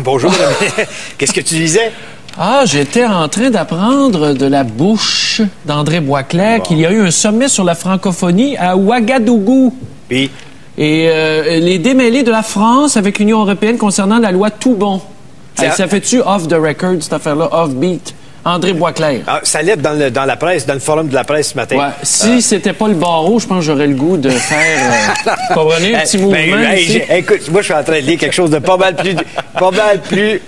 bonjour. Qu'est-ce que tu disais? Ah, j'étais en train d'apprendre de la bouche d'André Boisclair qu'il y a eu un sommet sur la francophonie à Ouagadougou. Puis? Et les démêlés de la France avec l'Union européenne concernant la loi Toubon. Ça fait-tu off the record, cette affaire-là, off-beat? André Boisclair. Ah, ça allait dans la presse, dans le forum de la presse ce matin. Ouais. Si c'était pas le barreau, je pense que j'aurais le goût de faire, comprenez, un petit mouvement. Écoute, moi, je suis en train de lire quelque chose de pas mal plus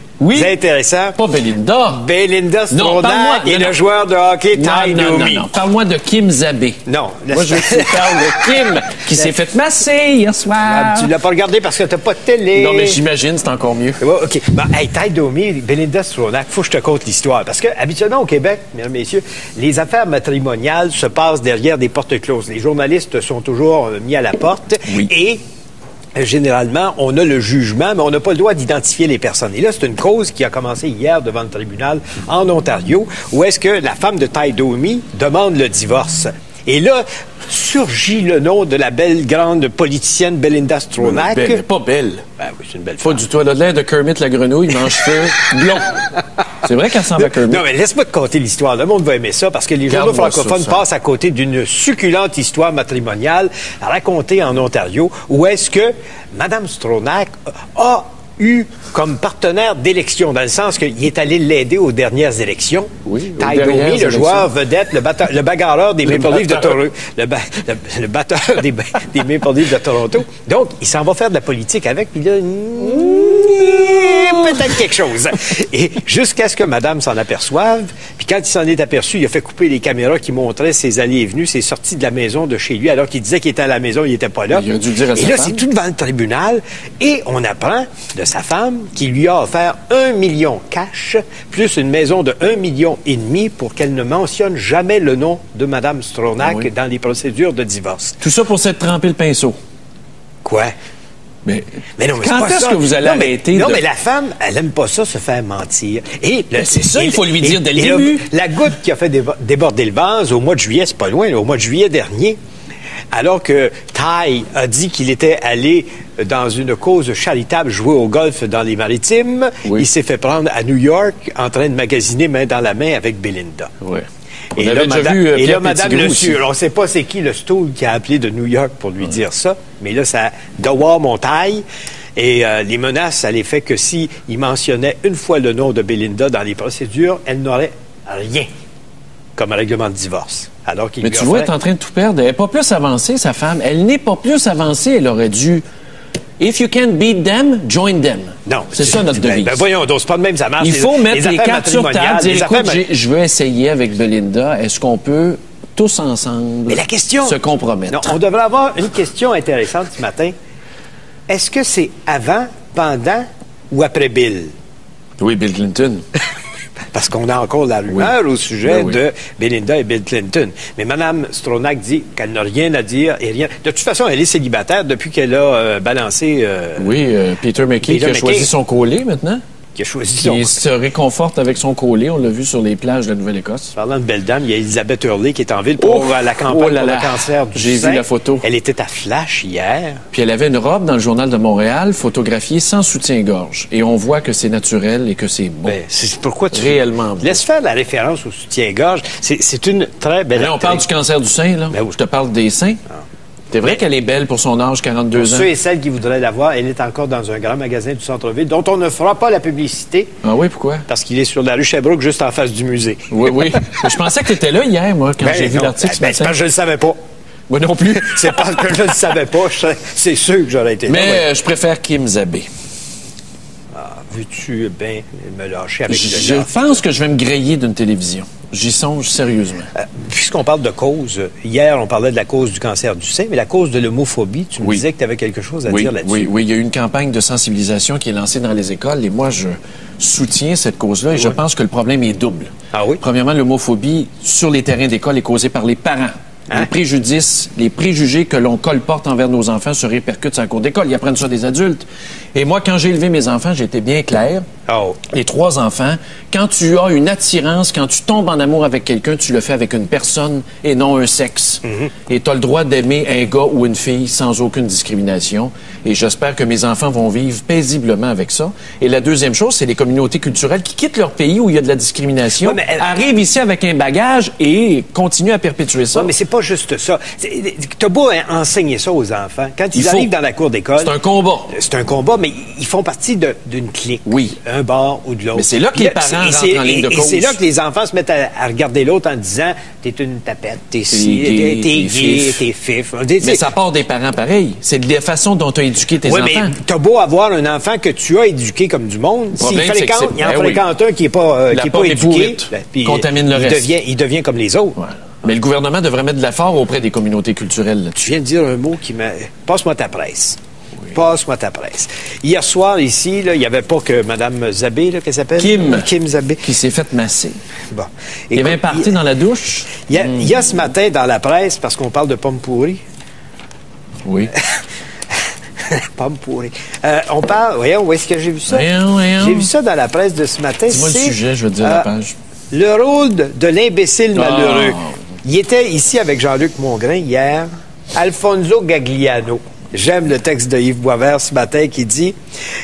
intéressant. Pas Belinda. Belinda Stronach et le joueur de hockey Ty Domi. Non. Parle-moi de Kim Zabé. Non. Moi, je veux que tu parles de Kim, qui s'est fait masser hier soir. Tu l'as pas regardé parce que t'as pas de télé. Non, mais j'imagine, c'est encore mieux. Ouais, OK. Bon, hey, Ty Domi, Belinda Stronach, faut que je te conte l'histoire. Parce que, habituellement, au Québec, mesdames et messieurs, les affaires matrimoniales se passent derrière des portes closes. Les journalistes sont toujours mis à la porte. Oui. Et généralement, on a le jugement, mais on n'a pas le droit d'identifier les personnes. Et là, c'est une cause qui a commencé hier devant le tribunal en Ontario, où est-ce que la femme de Ty Domi demande le divorce. Et là, surgit le nom de la belle grande politicienne Belinda Stronach. Belle, pas belle. Ben oui, c'est une belle femme. Pas du tout. Elle a l'air de Kermit la grenouille, mange cheveux blond. C'est vrai qu'elle ressemble à Kermit. Non, mais laisse-moi te conter l'histoire. Le monde va aimer ça parce que les journaux francophones passent à côté d'une succulente histoire matrimoniale racontée en Ontario où est-ce que Mme Stronach a eu comme partenaire d'élection, dans le sens qu'il est allé l'aider aux dernières élections. Oui, Ty Domi, le joueur vedette, le bagarreur des Maple Leafs de Toronto. Le batteur des Maple Leafs de Toronto. Donc, il s'en va faire de la politique avec, puis là, peut-être quelque chose. Et jusqu'à ce que madame s'en aperçoive, puis quand il s'en est aperçu, il a fait couper les caméras qui montraient ses allées et venues, ses sorties de la maison de chez lui, alors qu'il disait qu'il était à la maison, il n'était pas là. Il a dû dire à et sa là, femme. c'est tout devant le tribunal, et on apprend de sa femme qui lui a offert 1 million cash, plus une maison de 1,5 million pour qu'elle ne mentionne jamais le nom de madame Stronach dans les procédures de divorce. Tout ça pour s'être trempé le pinceau. Quoi? Mais non, mais quand est-ce que vous allez arrêter Non, mais la femme, elle aime pas ça, se faire mentir. Et c'est ça, il faut lui dire dès le début. La goutte qui a fait déborder le vase au mois de juillet, c'est pas loin, là, au mois de juillet dernier, alors que Ty a dit qu'il était allé dans une cause charitable jouer au golf dans les Maritimes, il s'est fait prendre à New York en train de magasiner main dans la main avec Belinda. Oui. Et là, madame le sut. On ne sait pas c'est qui le stool qui a appelé de New York pour lui dire ça, mais là, ça doit montagne. Et les menaces à l'effet que s'il mentionnait une fois le nom de Belinda dans les procédures, elle n'aurait rien comme règlement de divorce. Alors qu'il mais tu vois, elle est en train de tout perdre. Elle n'est pas plus avancée, sa femme. Elle n'est pas plus avancée. Elle aurait dû... If you can beat them, join them. Non. C'est ça notre devise. Ben voyons, donc c'est pas de même, ça marche. Il faut mettre les cartes sur table. Dire, écoute, je veux essayer avec Belinda. Est-ce qu'on peut tous ensemble se compromettre? Non, on devrait avoir une question intéressante ce matin. Est-ce que c'est avant, pendant ou après Bill? Oui, Bill Clinton. Parce qu'on a encore la rumeur au sujet de Belinda et Bill Clinton. Mais Mme Stronach dit qu'elle n'a rien à dire et rien... De toute façon, elle est célibataire depuis qu'elle a balancé... Peter McKay qui a choisi son collet maintenant. Qui a choisi son... Il se réconforte avec son collet. On l'a vu sur les plages de la Nouvelle-Écosse. Parlant de belle dame, il y a Elizabeth Hurley qui est en ville pour la campagne pour le cancer du sein. J'ai vu la photo. Elle était à Flash hier. Puis elle avait une robe dans le Journal de Montréal, photographiée sans soutien-gorge. Et on voit que c'est naturel et que c'est beau. Ben, c'est pourquoi tu... Réellement beau. Laisse faire la référence au soutien-gorge. C'est une très belle... Là, on parle du cancer du sein, là. Ben oui. Je te parle des seins. Ah. C'est vrai qu'elle est belle pour son âge, 42 ans. Pour ceux et celles qui voudraient la voir, elle est encore dans un grand magasin du centre-ville dont on ne fera pas la publicité. Ah oui, pourquoi? Parce qu'il est sur la rue Sherbrooke, juste en face du musée. Oui. Je pensais que tu étais là hier, moi, quand j'ai vu l'article ce matin. C'est parce que je ne le savais pas. Moi non plus. C'est parce que je ne le savais pas. C'est sûr que j'aurais été là. Mais je préfère Kim Zabé. Veux-tu bien me lâcher avec Je pense que je vais me griller d'une télévision. J'y songe sérieusement. Puisqu'on parle de cause, hier, on parlait de la cause du cancer du sein, mais la cause de l'homophobie, tu me disais que tu avais quelque chose à dire là-dessus. Oui, il y a eu une campagne de sensibilisation qui est lancée dans les écoles et moi, je soutiens cette cause-là et je pense que le problème est double. Ah oui? Premièrement, l'homophobie sur les terrains d'école est causée par les parents. Les préjudices, les préjugés que l'on colporte envers nos enfants se répercutent sur la cour d'école. Ils apprennent ça des adultes. Et moi, quand j'ai élevé mes enfants, j'étais bien clair. Oh. Les 3 enfants. Quand tu as une attirance, quand tu tombes en amour avec quelqu'un, tu le fais avec une personne et non un sexe. Et tu as le droit d'aimer un gars ou une fille sans aucune discrimination. Et j'espère que mes enfants vont vivre paisiblement avec ça. Et la deuxième chose, c'est les communautés culturelles qui quittent leur pays où il y a de la discrimination, arrivent ici avec un bagage et continuent à perpétuer ça. Oui, mais c'est pas juste ça. T'as beau enseigner ça aux enfants. Quand ils arrivent dans la cour d'école... C'est un combat. C'est un combat, mais ils font partie d'une clique. Oui. Un bord ou de l'autre. Mais c'est là que les parents rentrent en ligne de cause. Et c'est là que les enfants se mettent à regarder l'autre en disant « T'es une tapette, t'es ci, t'es gay, t'es fif. » Mais ça part des parents pareil. C'est de la façon dont tu as éduqué tes enfants. Oui, mais t'as beau avoir un enfant que tu as éduqué comme du monde, s'il en fréquente un qui n'est pas éduqué, puis contamine le reste. Il devient comme les autres. Ouais. Mais le gouvernement devrait mettre de l'effort auprès des communautés culturelles. Tu viens de dire un mot qui m'a... Passe-moi ta presse. Oui. Passe-moi ta presse. Hier soir, ici, il n'y avait pas que Mme Zabé, qu'elle s'appelle? Kim Zabé. Qui s'est faite masser. Bon. Il y avait un party dans la douche. Il y a ce matin dans la presse, parce qu'on parle de pommes pourries. Oui. Pommes pourries. On parle... Voyons, où est-ce que j'ai vu ça? Voyons. J'ai vu ça dans la presse de ce matin. Dis-moi le sujet, je veux te dire la page. Le rôle de l'imbécile malheureux. Il était ici avec Jean-Luc Mongrain hier, Alfonso Gagliano. J'aime le texte de Yves Boisvert ce matin qui dit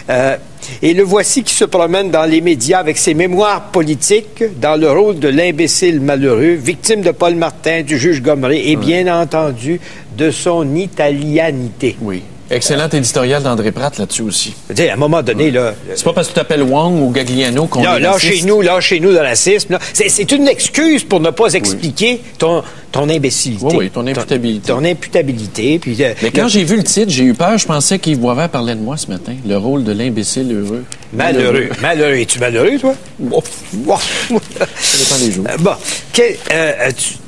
et le voici qui se promène dans les médias avec ses mémoires politiques dans le rôle de l'imbécile malheureux, victime de Paul Martin, du juge Gomery et bien entendu de son italianité. Oui. Excellent éditorial d'André Pratt là-dessus aussi. À un moment donné, là... C'est pas parce que tu t'appelles Wong ou Gagliano qu'on est raciste. Chez nous, le racisme, c'est une excuse pour ne pas expliquer ton imbécilité. Oui, ton imputabilité. Ton imputabilité. Puis, mais quand j'ai vu le titre, j'ai eu peur. Je pensais qu'Yves Boisvert parlait de moi ce matin. Le rôle de l'imbécile heureux. Malheureux. Es-tu malheureux, toi? Ça dépend des jours.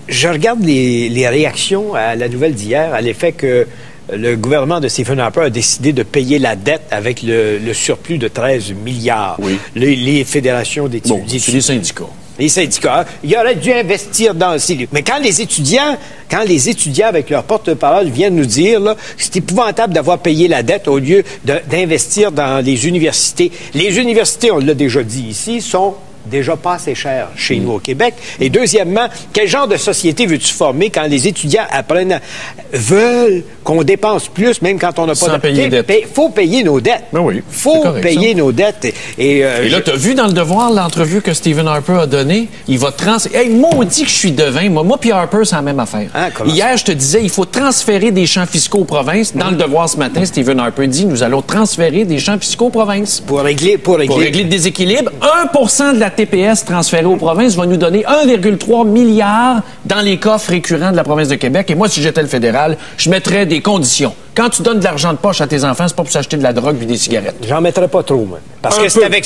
Je regarde les réactions à la nouvelle d'hier, à l'effet que le gouvernement de Stephen Harper a décidé de payer la dette avec le surplus de 13 milliards. Oui. Les fédérations d'étudiants. Bon, c'est les syndicats. Les syndicats. Il aurait dû investir dans... Mais quand les étudiants avec leur porte-parole viennent nous dire là, que c'est épouvantable d'avoir payé la dette au lieu d'investir dans les universités. Les universités, on l'a déjà dit ici, sont déjà pas assez cher chez nous au Québec. Et deuxièmement, quel genre de société veux-tu former quand les étudiants veulent qu'on dépense plus, même quand on n'a pas de dette? Il faut payer nos dettes. Ben oui. Il faut payer nos dettes. Et là, tu as vu dans Le Devoir l'entrevue que Stephen Harper a donnée? Il va Hey, maudit que je suis devin. Moi puis Harper, c'est la même affaire. Hier, je te disais, il faut transférer des champs fiscaux aux provinces. Dans Le Devoir ce matin, Stephen Harper dit, nous allons transférer des champs fiscaux aux provinces. Pour régler le déséquilibre. 1% de la TPS transférée aux provinces va nous donner 1,3 milliard dans les coffres récurrents de la province de Québec. Et moi, si j'étais le fédéral, je mettrais des conditions. Quand tu donnes de l'argent de poche à tes enfants, c'est pas pour s'acheter de la drogue puis des cigarettes. J'en mettrais pas trop, moi. Parce que c'est avec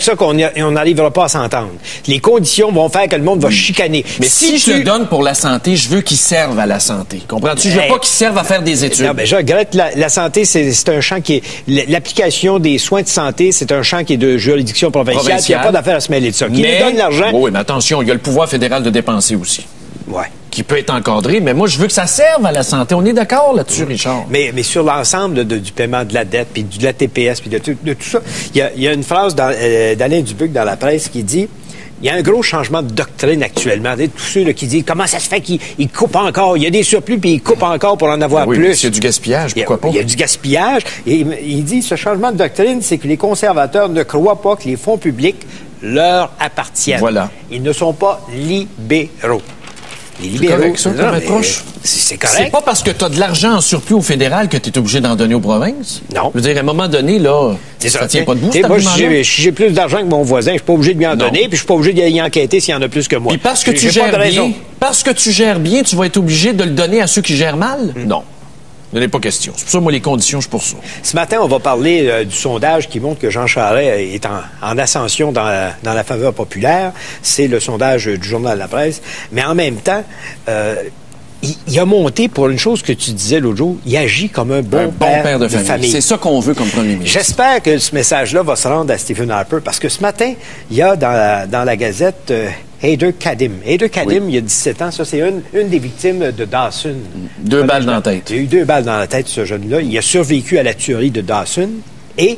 ça qu'on n'arrivera pas à s'entendre. Les conditions vont faire que le monde va chicaner. Mais si je le donne pour la santé, je veux qu'ils servent à la santé. Comprends-tu? Je veux pas qu'ils servent à faire des études. Non, je regrette. La santé, c'est un champ qui est... L'application des soins de santé, c'est un champ qui est de juridiction provinciale. Il n'y a pas d'affaire à se mêler de ça. Qui nous donne l'argent... Oui, mais attention, il y a le pouvoir fédéral de dépenser aussi. Ouais. Qui peut être encadré, mais moi, je veux que ça serve à la santé. On est d'accord là-dessus, Richard. Mais sur l'ensemble du paiement de la dette, puis de la TPS, puis de tout ça, il y a une phrase d'Alain Dubuc dans la presse qui dit il y a un gros changement de doctrine actuellement. Tous ceux qui disent comment ça se fait qu'ils coupent encore. Il y a des surplus, puis ils coupent encore pour en avoir plus. Il y a du gaspillage, pourquoi pas? Il y a du gaspillage. Et il dit ce changement de doctrine, c'est que les conservateurs ne croient pas que les fonds publics leur appartiennent. Voilà. Ils ne sont pas libéraux. Les libéraux, correct, ça, c'est correct. C'est pas parce que tu as de l'argent en surplus au fédéral que tu es obligé d'en donner aux provinces. Non. Je veux dire, à un moment donné, là, ça tient pas debout, cet moi, si j'ai plus d'argent que mon voisin, je suis pas obligé de lui en donner, puis je suis pas obligé d'y enquêter s'il y en a plus que moi. Puis parce que tu gères bien, tu vas être obligé de le donner à ceux qui gèrent mal? Non. Il n'est pas question. C'est pour ça, moi, les conditions, je suis pour ça. Ce matin, on va parler du sondage qui montre que Jean Charest est en ascension dans la faveur populaire. C'est le sondage du Journal de la Presse. Mais en même temps, il a monté pour une chose que tu disais l'autre jour. Il agit comme un bon père de famille. C'est ça qu'on veut comme premier ministre. J'espère que ce message-là va se rendre à Stephen Harper parce que ce matin, il y a dans la Gazette... Haider Kadim. Haider Kadim, il y a 17 ans, ça c'est une des victimes de Dawson. 2 balles dans la tête. Il a eu 2 balles dans la tête, ce jeune-là. Il a survécu à la tuerie de Dawson et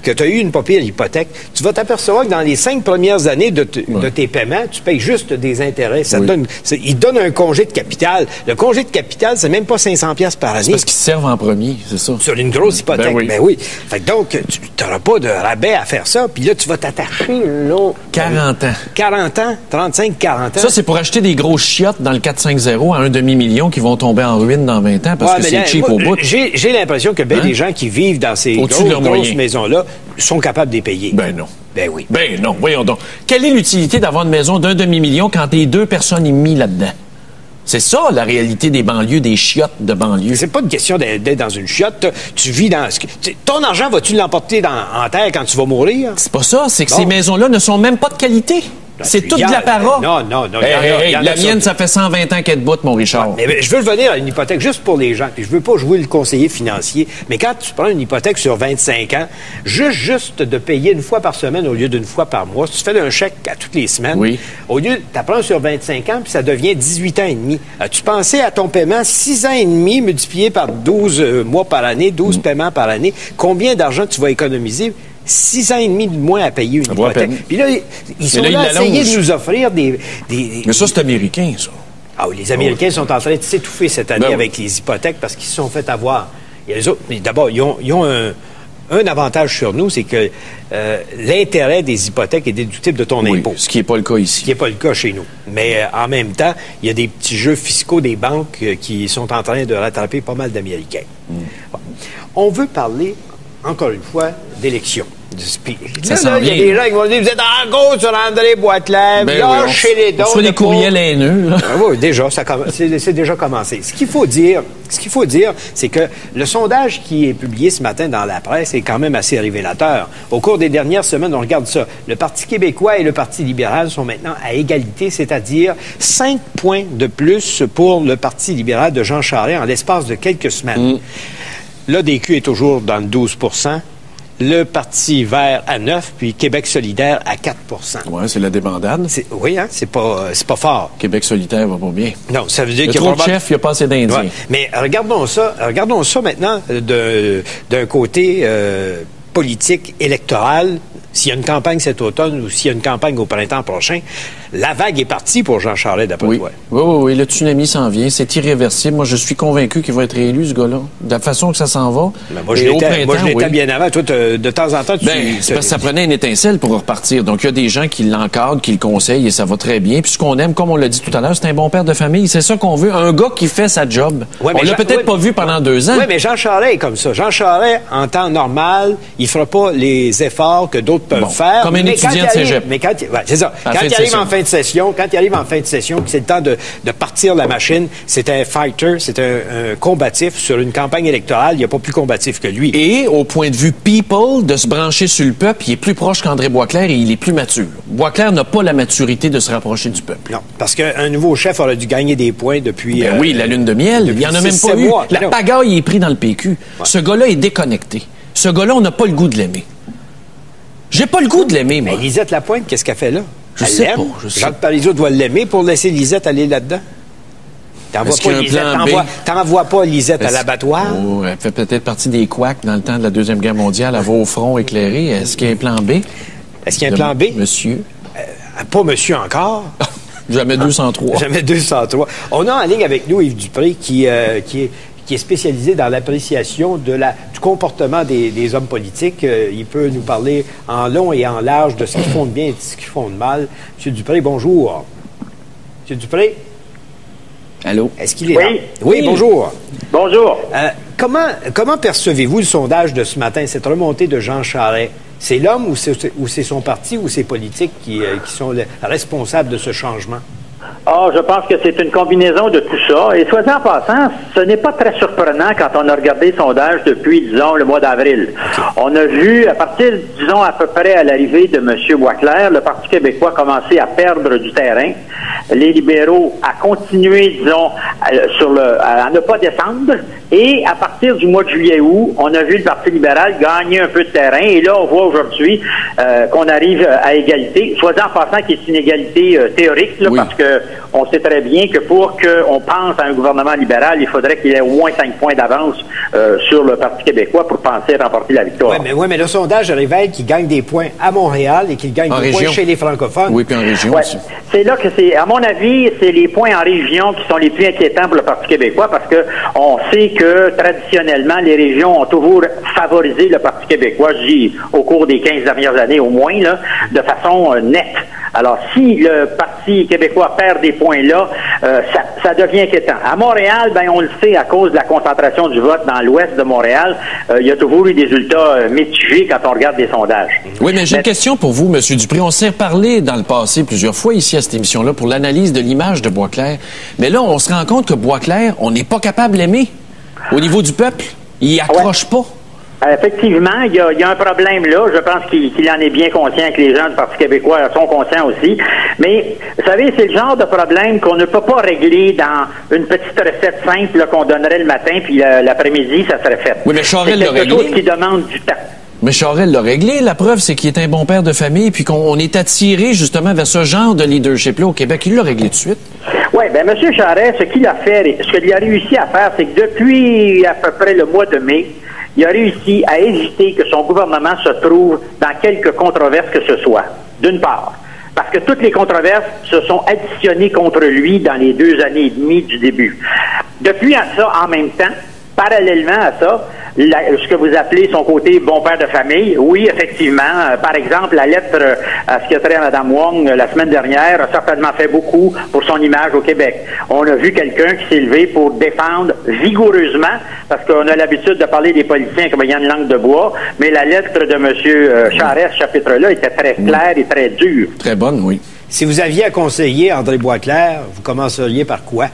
que tu as eu une pas pire hypothèque, tu vas t'apercevoir que dans les 5 premières années de tes paiements, tu payes juste des intérêts. Ça il donne un congé de capital. Le congé de capital, c'est même pas 500 pièces par année. C'est parce qu'ils servent en premier, c'est ça. Sur une grosse hypothèque. Ben oui. Fait que donc, tu n'auras pas de rabais à faire ça. Puis là, tu vas t'attacher long. 40 ans. 40 ans, 35, 40 ans. Ça, c'est pour acheter des grosses chiottes dans le 450 à 1,5 million qui vont tomber en ruine dans 20 ans parce que c'est cheap au bout. J'ai l'impression que des gens qui vivent dans ces grosses maisons-là sont capables de les payer. Ben non. Ben oui. Ben non, voyons donc. Quelle est l'utilité d'avoir une maison d'un demi-million quand t'es 2 personnes et demie là-dedans? C'est ça, la réalité des banlieues, des chiottes de banlieue. C'est pas une question d'être dans une chiotte. Tu vis dans... Ton argent, vas-tu l'emporter en terre quand tu vas mourir? C'est pas ça, c'est que ces maisons-là ne sont même pas de qualité. C'est toute de la para. Non. La mienne, ça fait 120 ans qu'elle est debout, mon Richard. Ouais, mais je veux revenir à une hypothèque juste pour les gens. Puis je veux pas jouer le conseiller financier. Mais quand tu prends une hypothèque sur 25 ans, juste de payer une fois par semaine au lieu d'une fois par mois, si tu fais un chèque à toutes les semaines, au lieu, tu apprends sur 25 ans, puis ça devient 18 ans et demi. As-tu pensé à ton paiement 6 ans et demi multiplié par 12 mois par année, 12 paiements par année? Combien d'argent tu vas économiser? 6 ans et demi de moins à payer une hypothèque. Puis là, ils sont là à essayer de nous offrir des... Mais ça, c'est américain, ça. Ah oui, les Américains sont en train de s'étouffer cette année avec les hypothèques parce qu'ils se sont fait avoir. Et les autres, d'abord, ils ont un avantage sur nous, c'est que l'intérêt des hypothèques est déductible de ton impôt. Ce qui n'est pas le cas ici. Ce qui n'est pas le cas chez nous. Mais en même temps, il y a des petits jeux fiscaux des banques qui sont en train de rattraper pas mal d'Américains. Bon. On veut parler, encore une fois, d'élections. Il y a des gens qui vont dire, vous êtes en gros sur André Boisclair, lâchez les dons. Soit des courriels haineux. Oui, déjà, c'est déjà commencé. Ce qu'il faut dire, c'est que le sondage qui est publié ce matin dans la presse est quand même assez révélateur. Au cours des dernières semaines, on regarde ça. Le Parti québécois et le Parti libéral sont maintenant à égalité, c'est-à-dire 5 points de plus pour le Parti libéral de Jean Charest en l'espace de quelques semaines. L'ADQ est toujours dans le 12 %. Le Parti vert à 9, puis Québec solidaire à 4 %. Oui, c'est la débandade. Oui, hein, c'est pas fort. Québec solidaire va pas bien. Non, ça veut dire qu'il y a trop de chefs, il n'y a pas assez d'Indiens. Ouais. Mais regardons ça maintenant d'un côté politique, électoral. S'il y a une campagne cet automne ou s'il y a une campagne au printemps prochain, la vague est partie pour Jean Charest, d'après toi. Oui, le tsunami s'en vient. C'est irréversible. Moi, je suis convaincu qu'il va être réélu, ce gars-là. De la façon que ça s'en va. Ben, moi, je l'étais bien avant. Toi, de temps en temps, c'est parce que ça prenait une étincelle pour repartir. Donc, il y a des gens qui l'encadrent, qui le conseillent, et ça va très bien. Puis, ce qu'on aime, comme on l'a dit tout à l'heure, c'est un bon père de famille. C'est ça qu'on veut. Un gars qui fait sa job. Ouais, on l'a peut-être pas vu pendant 2 ans. Oui, mais Jean Charest est comme ça. Jean Charest, en temps normal, il fera pas les efforts que d'autres peuvent faire. Comme un étudiant de cégep. Mais c'est ça. Quand il arrive en fin de session, que c'est le temps de partir la machine, c'est un fighter, c'est un combatif. Sur une campagne électorale, il n'y a pas plus combatif que lui. Et au point de vue people, de se brancher sur le peuple, il est plus proche qu'André Boisclair et il est plus mature. Boisclair n'a pas la maturité de se rapprocher du peuple. Non, parce qu'un nouveau chef aurait dû gagner des points depuis... oui, la lune de miel, il n'y en a même pas eu. La pagaille est prise dans le PQ. Ouais. Ce gars-là est déconnecté. Ce gars-là, on n'a pas le goût de l'aimer. J'ai pas le goût de l'aimer, moi. Mais Lisette Lapointe, qu'est-ce qu'elle fait là? Je sais pas. Jacques Parizeau doit l'aimer pour laisser Lisette aller là-dedans. T'envoies pas Lisette à l'abattoir? Oh, elle fait peut-être partie des couacs dans le temps de la Deuxième Guerre mondiale. Elle va au front éclairé. Est-ce qu'il y a un plan B? Est-ce qu'il y a un plan B? Monsieur? Pas monsieur encore. Jamais 203. Jamais 203. On a en ligne avec nous Yves Dupré qui est spécialisé dans l'appréciation du comportement des hommes politiques. Il peut nous parler en long et en large de ce qu'ils font de bien et de ce qu'ils font de mal. Monsieur Dupré, bonjour. Monsieur Dupré? Allô? Est-ce qu'il est là? Oui, bonjour. Bonjour. Comment percevez-vous le sondage de ce matin, cette remontée de Jean Charest? C'est l'homme ou c'est son parti ou ses politiques qui sont responsables de ce changement? Je pense que c'est une combinaison de tout ça. Et soit en passant, ce n'est pas très surprenant quand on a regardé le sondage depuis, disons, le mois d'avril. Okay. On a vu, à partir, disons, à peu près à l'arrivée de M. Boisclair, le Parti québécois commencer à perdre du terrain. Les libéraux à continuer, disons, à ne pas descendre. Et à partir du mois de juillet-août, on a vu le Parti libéral gagner un peu de terrain. Et là, on voit aujourd'hui qu'on arrive à égalité. Soit en passant qu'il est une égalité théorique, là, parce que on sait très bien que pour qu'on pense à un gouvernement libéral, il faudrait qu'il ait au moins 5 points d'avance sur le Parti québécois pour penser remporter la victoire. Oui, mais le sondage révèle qu'il gagne des points à Montréal et qu'il gagne des points chez les francophones. Oui, puis en région aussi. C'est là que c'est, à mon avis, c'est les points en région qui sont les plus inquiétants pour le Parti québécois parce que on sait que traditionnellement, les régions ont toujours favorisé le Parti québécois, je dis au cours des 15 dernières années au moins, là, de façon nette. Alors, si le Parti québécois perd des points là, ça devient inquiétant. À Montréal, ben on le sait, à cause de la concentration du vote dans l'ouest de Montréal, il y a toujours eu des résultats mitigés quand on regarde les sondages. Oui, mais j'ai une question pour vous, M. Dupré. On s'est reparlé dans le passé plusieurs fois ici à cette émission-là pour l'analyse de l'image de Boisclair. Mais là, on se rend compte que Boisclair, on n'est pas capable d'aimer. Au niveau du peuple, il accroche pas. Effectivement, il y a un problème là. Je pense qu'il en est bien conscient, que les gens du Parti québécois sont conscients aussi. Mais, vous savez, c'est le genre de problème qu'on ne peut pas régler dans une petite recette simple là, qu'on donnerait le matin, puis l'après-midi, ça serait fait. Oui, mais Charest l'a réglé. C'est quelque chose qui demande du temps. Mais Charest l'a réglé. La preuve, c'est qu'il est un bon père de famille, puis qu'on est attiré justement vers ce genre de leadership-là au Québec. Il l'a réglé tout de suite. Oui, bien, M. Charest, ce qu'il a fait, ce qu'il a réussi à faire, c'est que depuis à peu près le mois de mai, il a réussi à éviter que son gouvernement se trouve dans quelques controverses que ce soit. D'une part, parce que toutes les controverses se sont additionnées contre lui dans les 2 années et demie du début. Depuis à ça, en même temps, parallèlement à ça, ce que vous appelez son côté bon père de famille, oui, effectivement. Par exemple, la lettre à ce qui a trait à Mme Wong la semaine dernière a certainement fait beaucoup pour son image au Québec. On a vu quelqu'un qui s'est levé pour défendre vigoureusement, parce qu'on a l'habitude de parler des politiciens comme ayant une langue de bois, mais la lettre de M. Charest, ce chapitre-là, était très claire et très dure. Très bonne, oui. Si vous aviez à conseiller André Boisclair, vous commenceriez par quoi?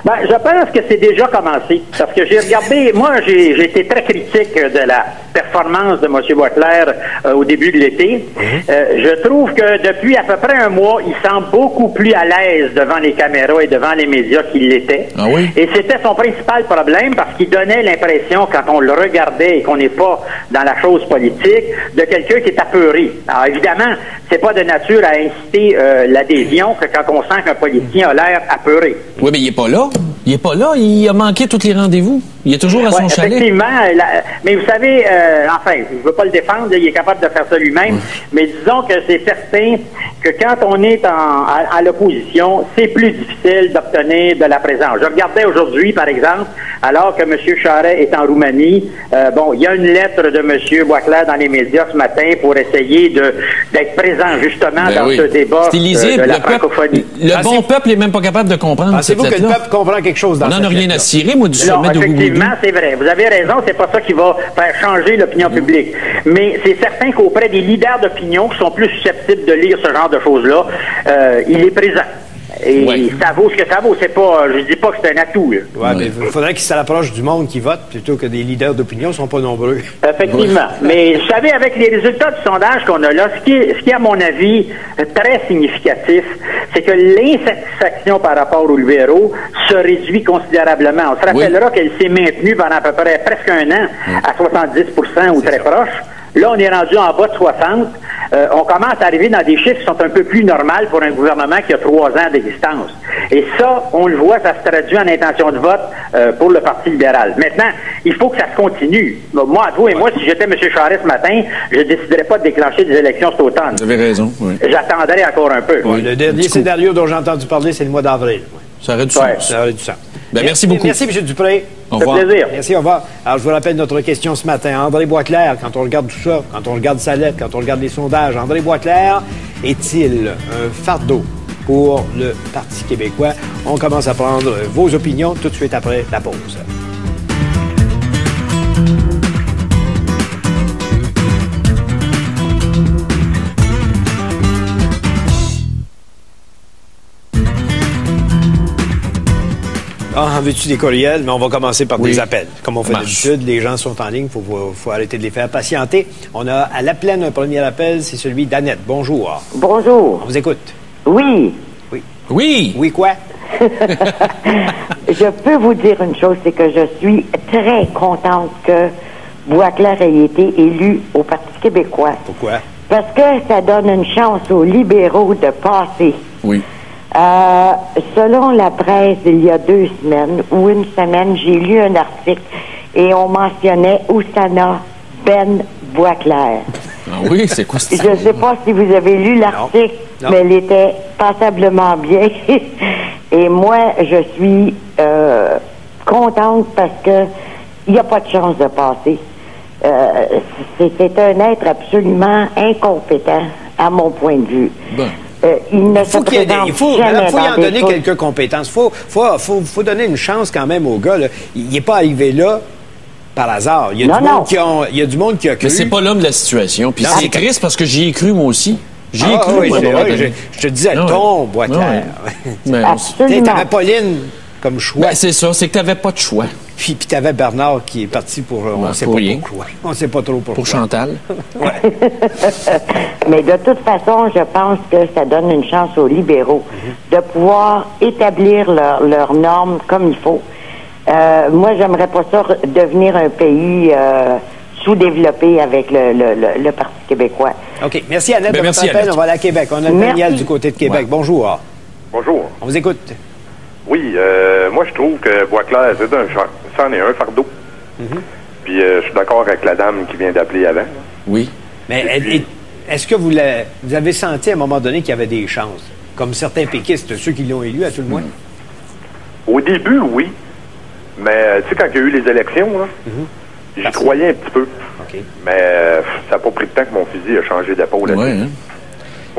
Ben, je pense que c'est déjà commencé. Parce que j'ai regardé, moi, j'ai été très critique de la performance de M. Boisclair au début de l'été. Je trouve que depuis à peu près un mois, il semble beaucoup plus à l'aise devant les caméras et devant les médias qu'il l'était. Ah oui? Et c'était son principal problème parce qu'il donnait l'impression, quand on le regardait et qu'on n'est pas dans la chose politique, de quelqu'un qui est apeuré. Alors évidemment, c'est pas de nature à inciter l'adhésion que quand on sent qu'un politicien a l'air apeuré. Oui, mais il est pas là. Il est pas là. Il a manqué tous les rendez-vous. Il est toujours à son chalet. Effectivement. Mais vous savez, enfin, je veux pas le défendre, il est capable de faire ça lui-même, mais disons que c'est certain que quand on est à l'opposition, c'est plus difficile d'obtenir de la présence. Je regardais aujourd'hui, par exemple, alors que M. Charest est en Roumanie, il y a une lettre de M. Boisclair dans les médias ce matin pour essayer d'être présent justement dans ce débat de la francophonie. Le bon peuple est même pas capable de comprendre. Pensez-vous que le peuple comprend quelque chose dans on n'en a rien à cirer, moi, du sommet de Rougoudou. Effectivement, c'est vrai. Vous avez raison, c'est pas ça qui va faire changer l'opinion publique. Mais c'est certain qu'auprès des leaders d'opinion qui sont plus susceptibles de lire ce genre de choses-là, il est présent. Et ça vaut ce que ça vaut. C'est pas, je dis pas que c'est un atout. Ouais, mais il faudrait qu'il s'approche du monde qui vote plutôt que des leaders d'opinion sont pas nombreux. Effectivement. Mais vous savez, avec les résultats du sondage qu'on a là, ce qui est à mon avis très significatif, c'est que l'insatisfaction par rapport aux libéraux se réduit considérablement. On se rappellera qu'elle s'est maintenue pendant à peu près presque un an à 70% ou très proche. Là, on est rendu en bas de 60. On commence à arriver dans des chiffres qui sont un peu plus normaux pour un gouvernement qui a 3 ans d'existence. Et ça, on le voit, ça se traduit en intention de vote pour le Parti libéral. Maintenant, il faut que ça se continue. Moi, vous et moi, si j'étais M. Charest ce matin, je ne déciderais pas de déclencher des élections cet automne. Vous avez raison, oui. J'attendrai encore un peu. Oui, le dernier scénario dont j'ai entendu parler, c'est le mois d'avril. Ça aurait du sens. Ça aurait du sens. Ben, merci beaucoup. Merci, M. Dupré. Au revoir. plaisir. Merci, au revoir. Alors, je vous rappelle notre question ce matin. André Boisclair, quand on regarde tout ça, quand on regarde sa lettre, quand on regarde les sondages, André Boisclair est-il un fardeau pour le Parti québécois? On commence à prendre vos opinions tout de suite après la pause. En veux-tu des courriels, mais on va commencer par des appels. Comme on fait d'habitude, les gens sont en ligne, il faut arrêter de les faire patienter. On a à la plaine un premier appel, c'est celui d'Annette. Bonjour. Bonjour. On vous écoute. Oui. Oui. Oui. Oui, quoi? Je peux vous dire une chose, c'est que je suis très contente que Boisclair ait été élu au Parti québécois. Pourquoi? Parce que ça donne une chance aux libéraux de passer. Oui. Selon la presse, il y a 2 semaines ou une semaine, j'ai lu un article et on mentionnait Oussana Ben Boisclair. Ah oui, c'est quoi ça? Je ne sais pas si vous avez lu l'article, mais elle était passablement bien. Et moi, je suis contente parce que il n'y a pas de chance de passer. C'est un être absolument incompétent, à mon point de vue. Bon. Il faut y en donner quelques compétences. Faut donner une chance quand même au gars. Là. Il n'est pas arrivé là par hasard. Il y a du monde qui a cru. Mais c'est pas l'homme de la situation. Puis c'est triste parce que j'y ai cru moi aussi. J'y ai cru, oui, je te disais, tombe, Boisclair. T'avais Pauline comme choix. Ben, c'est ça, c'est que t'avais pas de choix. Puis t'avais Bernard qui est parti pour... on ne sait pas pourquoi. On ne sait pas trop pourquoi. Pour Chantal. Ouais. Mais de toute façon, je pense que ça donne une chance aux libéraux de pouvoir établir leurs normes comme il faut. Moi, j'aimerais pas ça devenir un pays sous-développé avec le Parti québécois. OK. Merci, Annette, de votre appel. On va aller à Québec. On a Daniel du côté de Québec. Ouais. Bonjour. Bonjour. On vous écoute. Oui, moi, je trouve que Boisclair, c'en est un fardeau. Puis, je suis d'accord avec la dame qui vient d'appeler avant. Oui. Mais est-ce que vous avez senti à un moment donné qu'il y avait des chances? Comme certains péquistes, ceux qui l'ont élu, à tout le moins? Au début, oui. Mais, tu sais, quand il y a eu les élections, j'y croyais un petit peu. Okay. Mais ça n'a pas pris de temps que mon fusil a changé d'épaule. Oui, hein?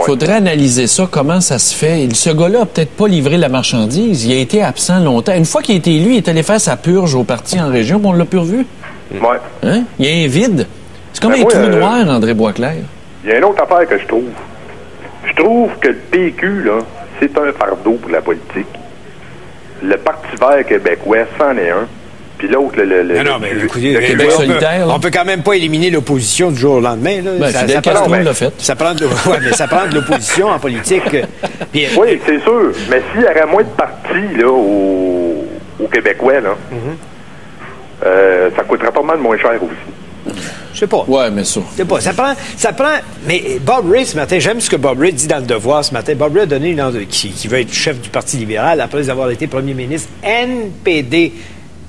Faudrait analyser ça, comment ça se fait. Ce gars-là a peut-être pas livré la marchandise. Il a été absent longtemps. Une fois qu'il a été élu, il est allé faire sa purge au parti en région, puis on l'a plus revu. Oui. Hein? Il y a un vide. C'est comme un trou noir, André Boisclair. Il y a une autre affaire que je trouve. Je trouve que le PQ, là, c'est un fardeau pour la politique. Le Parti vert québécois, c'en est un. Puis l'autre, le Québec solidaire. On peut quand même pas éliminer l'opposition du jour au lendemain. Là. Ben, Fidel Castro l'a fait. Ça prend de l'opposition en politique. Puis, oui, c'est sûr. Mais s'il y aurait moins de partis là, aux Québécois, là, ça coûterait pas mal moins cher aussi. Je sais pas. Ouais, mais ça. Je sais pas. Ça prend. Mais Bob Rae, ce matin, j'aime ce que Bob Rae dit dans Le Devoir ce matin. Bob Rae a donné qui veut être chef du Parti libéral après avoir été premier ministre NPD.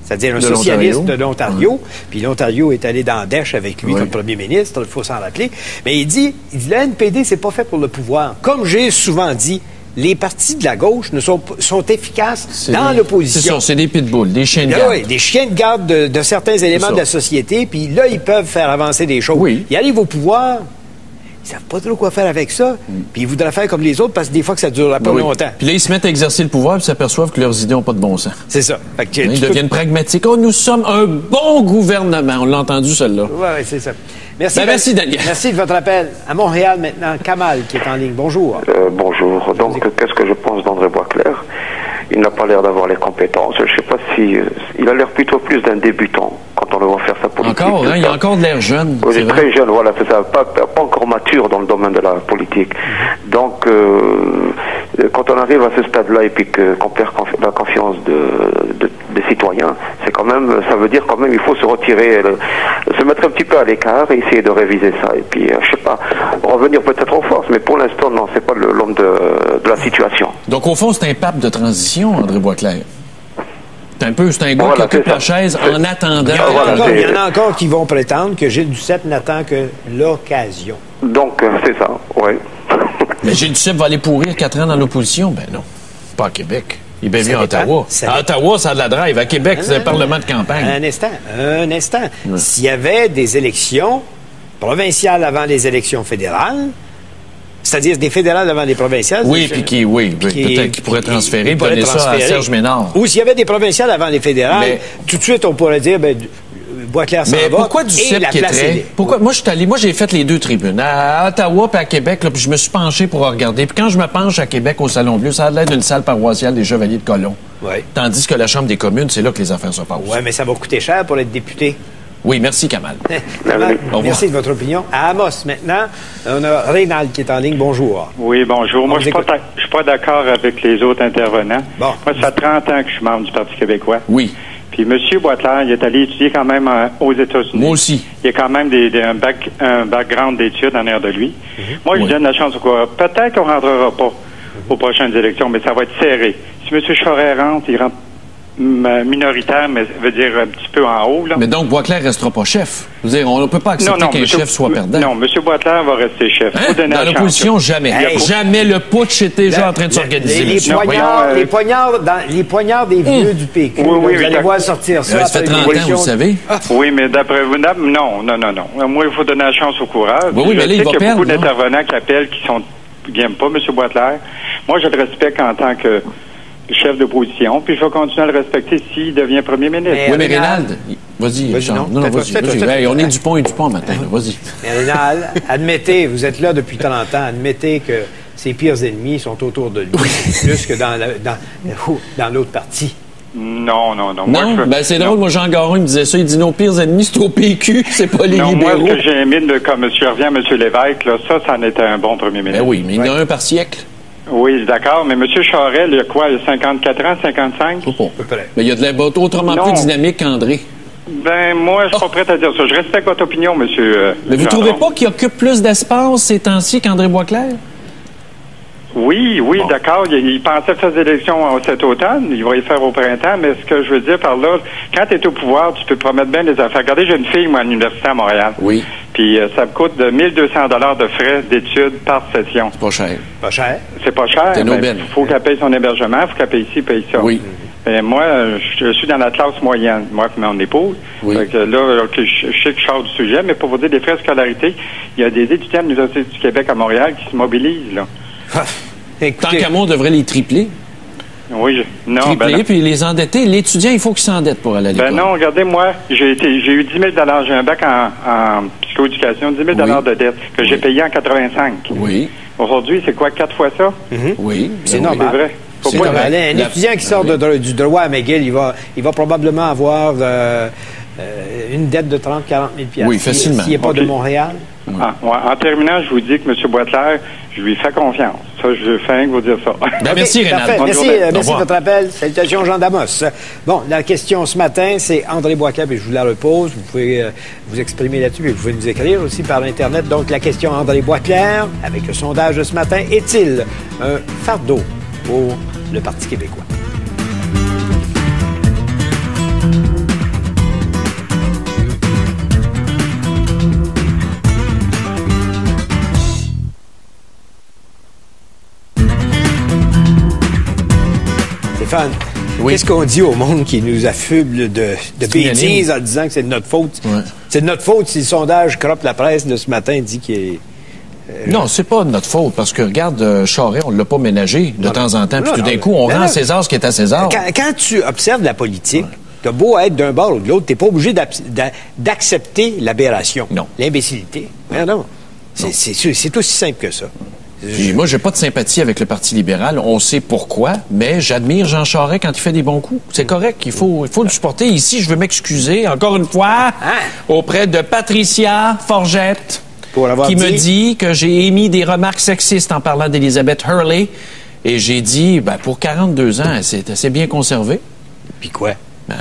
C'est-à-dire un socialiste de l'Ontario. Puis l'Ontario est allé dans Dèche avec lui comme premier ministre, il faut s'en rappeler. Mais il dit, le NPD, c'est pas fait pour le pouvoir. Comme j'ai souvent dit, les partis de la gauche sont efficaces dans l'opposition. C'est ça, c'est des pitbulls, des chiens de garde. Oui, des chiens de garde de certains éléments de la société. Puis là, ils peuvent faire avancer des choses. Oui. Ils arrivent au pouvoir... Ils savent pas trop quoi faire avec ça. Puis ils voudraient faire comme les autres parce que des fois que ça dure pas longtemps. Puis là, ils se mettent à exercer le pouvoir et s'aperçoivent que leurs idées n'ont pas de bon sens. C'est ça. Ils deviennent pragmatiques. Oh, nous sommes un bon gouvernement. On l'a entendu, celle-là. Oui, c'est ça. Merci. Merci, Daniel. Merci de votre appel. À Montréal, maintenant, Kamal qui est en ligne. Bonjour. Bonjour. Donc, qu'est-ce que je pense d'André Boisclair? Il n'a pas l'air d'avoir les compétences. Je ne sais pas si... il a l'air plutôt plus d'un débutant quand on le voit faire sa politique. Encore, hein? Il a encore de l'air jeune. Oui, il est très jeune, voilà, c'est ça. Pas encore mature dans le domaine de la politique. Donc, quand on arrive à ce stade-là et puis qu'on perd la confiance des citoyens, c'est quand même... Ça veut dire quand même il faut se retirer, se mettre un petit peu à l'écart et essayer de réviser ça. Et puis, je sais pas, revenir peut-être en force, mais pour l'instant, non, c'est pas l'homme de la situation. Donc, au fond, c'est un pape de transition, André Boisclair. C'est un gars qui occupe la chaise en attendant. Il y en a encore qui vont prétendre que Gilles Duceppe n'attend que l'occasion. Donc, c'est ça, oui. Mais Gilles Duceppe va aller pourrir 4 ans dans l'opposition? Ben non, pas à Québec. Il est bien vu à Ottawa. À Ottawa, ça a de la drive. À Québec, c'est un parlement de campagne. Un instant. Ouais. S'il y avait des élections provinciales avant les élections fédérales, c'est-à-dire des fédérales avant les provinciales. Oui, puis peut-être qu'il pourrait transférer, donner ça à Serge Ménard. Ou s'il y avait des provinciales avant les fédérales, tout de suite, on pourrait dire, Boisclair s'en va. Mais pourquoi Duceppe qui est très... Moi, j'ai fait les 2 tribunes, à Ottawa puis à Québec, là, puis je me suis penché pour regarder. Puis quand je me penche à Québec, au Salon Bleu, ça a l'air d'une salle paroissiale des Chevaliers de Colomb. Ouais. Tandis que la Chambre des communes, c'est là que les affaires se passent. Oui, mais ça va coûter cher pour être député. Oui, merci, Kamal. Merci de votre opinion. À Amos, maintenant, on a Rénald qui est en ligne. Bonjour. Oui, bonjour. Moi, je suis pas d'accord avec les autres intervenants. Bon. Moi, ça fait 30 ans que je suis membre du Parti québécois. Oui. Puis M. Boisclair, il est allé étudier quand même aux États-Unis. Moi aussi. Il y a quand même un background d'études en arrière de lui. Moi, je donne la chance au quoi. Peut-être qu'on ne rentrera pas aux prochaines élections, mais ça va être serré. Si M. Charest rentre, il rentre minoritaire, mais veut dire un petit peu en haut. Là. Mais donc, Boisclair ne restera pas chef. Je veux dire, on ne peut pas accepter qu'un chef soit perdant. Non, M. Boisclair va rester chef. Hein? Dans l'opposition, jamais. Hey. Jamais le putsch est déjà en train de s'organiser. Les poignards des vieux du PQ. Oui, vous allez voir sortir ça. Ça fait 30 ans, vous savez. Oui, mais d'après vous, non. Moi, il faut donner la chance au courage. Oui, mais là, il va perdre. Il y a beaucoup d'intervenants qui appellent, qui n'aiment pas M. Boisclair. Moi, je le respecte en tant que chef d'opposition, puis je vais continuer à le respecter s'il devient premier ministre. Oui, mais Rénald, vas-y. Vas-y. On est Dupont et Dupont matin. Vas-y. Mais Rénald, admettez, vous êtes là depuis 30 ans, admettez que ses pires ennemis sont autour de lui, plus que dans l'autre parti. Non. C'est drôle, moi, Jean Garon, il me disait ça, il dit nos pires ennemis, c'est au PQ, c'est pas les libéraux. Moi, ce que j'ai aimé, comme je reviens à M. Lévesque, là, ça en était un bon premier ministre. Ben oui, mais il y en a un par siècle. Oui, d'accord, mais M. Charest, il a quoi, il a 54 ans, 55? Mais il y a de la botte autrement plus dynamique qu'André. Ben, moi, je suis pas prêt à dire ça. Je respecte votre opinion, monsieur. Mais vous trouvez pas qu'il occupe plus d'espace ces temps-ci qu'André Boisclair? Oui, d'accord. Il pensait faire des élections cet automne. Il va y faire au printemps. Mais ce que je veux dire par là, quand tu es au pouvoir, tu peux promettre bien des affaires. Regardez, j'ai une fille, moi, à l'université à Montréal. Oui. Puis ça me coûte 1 200 $ de frais d'études par session. C'est pas cher. Pas cher? C'est pas cher. Il faut qu'elle paye son hébergement, il faut qu'elle paye ci, paye ça. Oui. Et moi, je suis dans la classe moyenne, moi et mon épouse. Oui. Fait que là, je sais que je sors du sujet, mais pour vous dire des frais de scolarité, il y a des étudiants de l'Université du Québec à Montréal qui se mobilisent, là. Tant qu'à moi, on devrait les tripler. Oui, puis les endetter. L'étudiant, il faut qu'il s'endette pour aller à l'école. Ben non, regardez, moi, j'ai eu 10 000 $. J'ai un bac en psychoéducation, 10 000 $ de dette que j'ai payé en 85. Oui. Aujourd'hui, c'est quoi, 4 fois ça? Oui. C'est normal. C'est vrai. C'est normal. Un étudiant qui sort du droit à McGill, il va probablement avoir une dette de 30-40 000 $. Oui, facilement. S'il n'est pas de Montréal. En terminant, je vous dis que M. Boisclair, je lui fais confiance. Ça, je fais rien que vous dire ça. Merci, Rénald. Merci de votre appel. Salutations, Jean Damos. Bon, la question ce matin, c'est André Boisclair, et je vous la repose. Vous pouvez vous exprimer là-dessus, et vous pouvez nous écrire aussi par Internet. Donc, la question André Boisclair, avec le sondage de ce matin, est-il un fardeau pour le Parti québécois? Oui. Qu'est-ce qu'on dit au monde qui nous affuble de bêtises en disant que c'est de notre faute? Ouais. C'est de notre faute si le sondage croppe la presse de ce matin dit qu'il est... Non, c'est pas de notre faute, parce que, regarde, Charest, on ne l'a pas ménagé de temps en temps, puis tout d'un coup, on rend à César ce qui est à César. Quand tu observes la politique, t'as beau être d'un bord ou de l'autre, t'es pas obligé d'accepter l'aberration. Non. L'imbécilité. Non. C'est aussi simple que ça. Puis moi, j'ai pas de sympathie avec le Parti libéral. On sait pourquoi, mais j'admire Jean Charest quand il fait des bons coups. C'est correct. Il faut le supporter. Ici, je veux m'excuser, encore une fois, auprès de Patricia Forgette, qui me dit que j'ai émis des remarques sexistes en parlant d'Elizabeth Hurley. Et j'ai dit, pour 42 ans, c'est assez bien conservé. Puis quoi?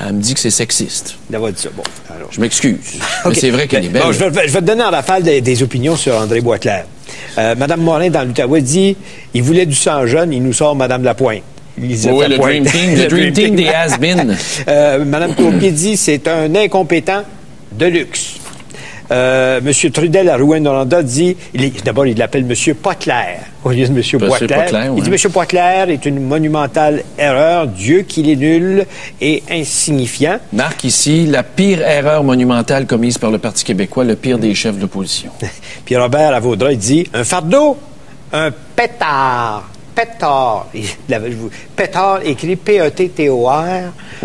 Elle me dit que c'est sexiste. D'avoir dit ça. Bon, alors... Je m'excuse. Mais c'est vrai qu'elle est belle. Bon, je vais te donner en rafale des opinions sur André Boisclair. Madame Morin, dans l'Outaouais, dit il voulait du sang jeune, il nous sort Madame Lapointe. Le Dream Team des has-been. Madame Courpier dit c'est un incompétent de luxe. Monsieur Trudel à Rouyn-Noranda dit, d'abord il l'appelle Monsieur Poitclair au lieu de Monsieur Boisclair. Il dit Monsieur Poitclair est une monumentale erreur, Dieu qu'il est nul et insignifiant. Marque ici la pire erreur monumentale commise par le Parti québécois, le pire des chefs de l'opposition. Puis Robert à Vaudreuil dit un fardeau, un pétard. Pétard écrit P-E-T-T-O-R,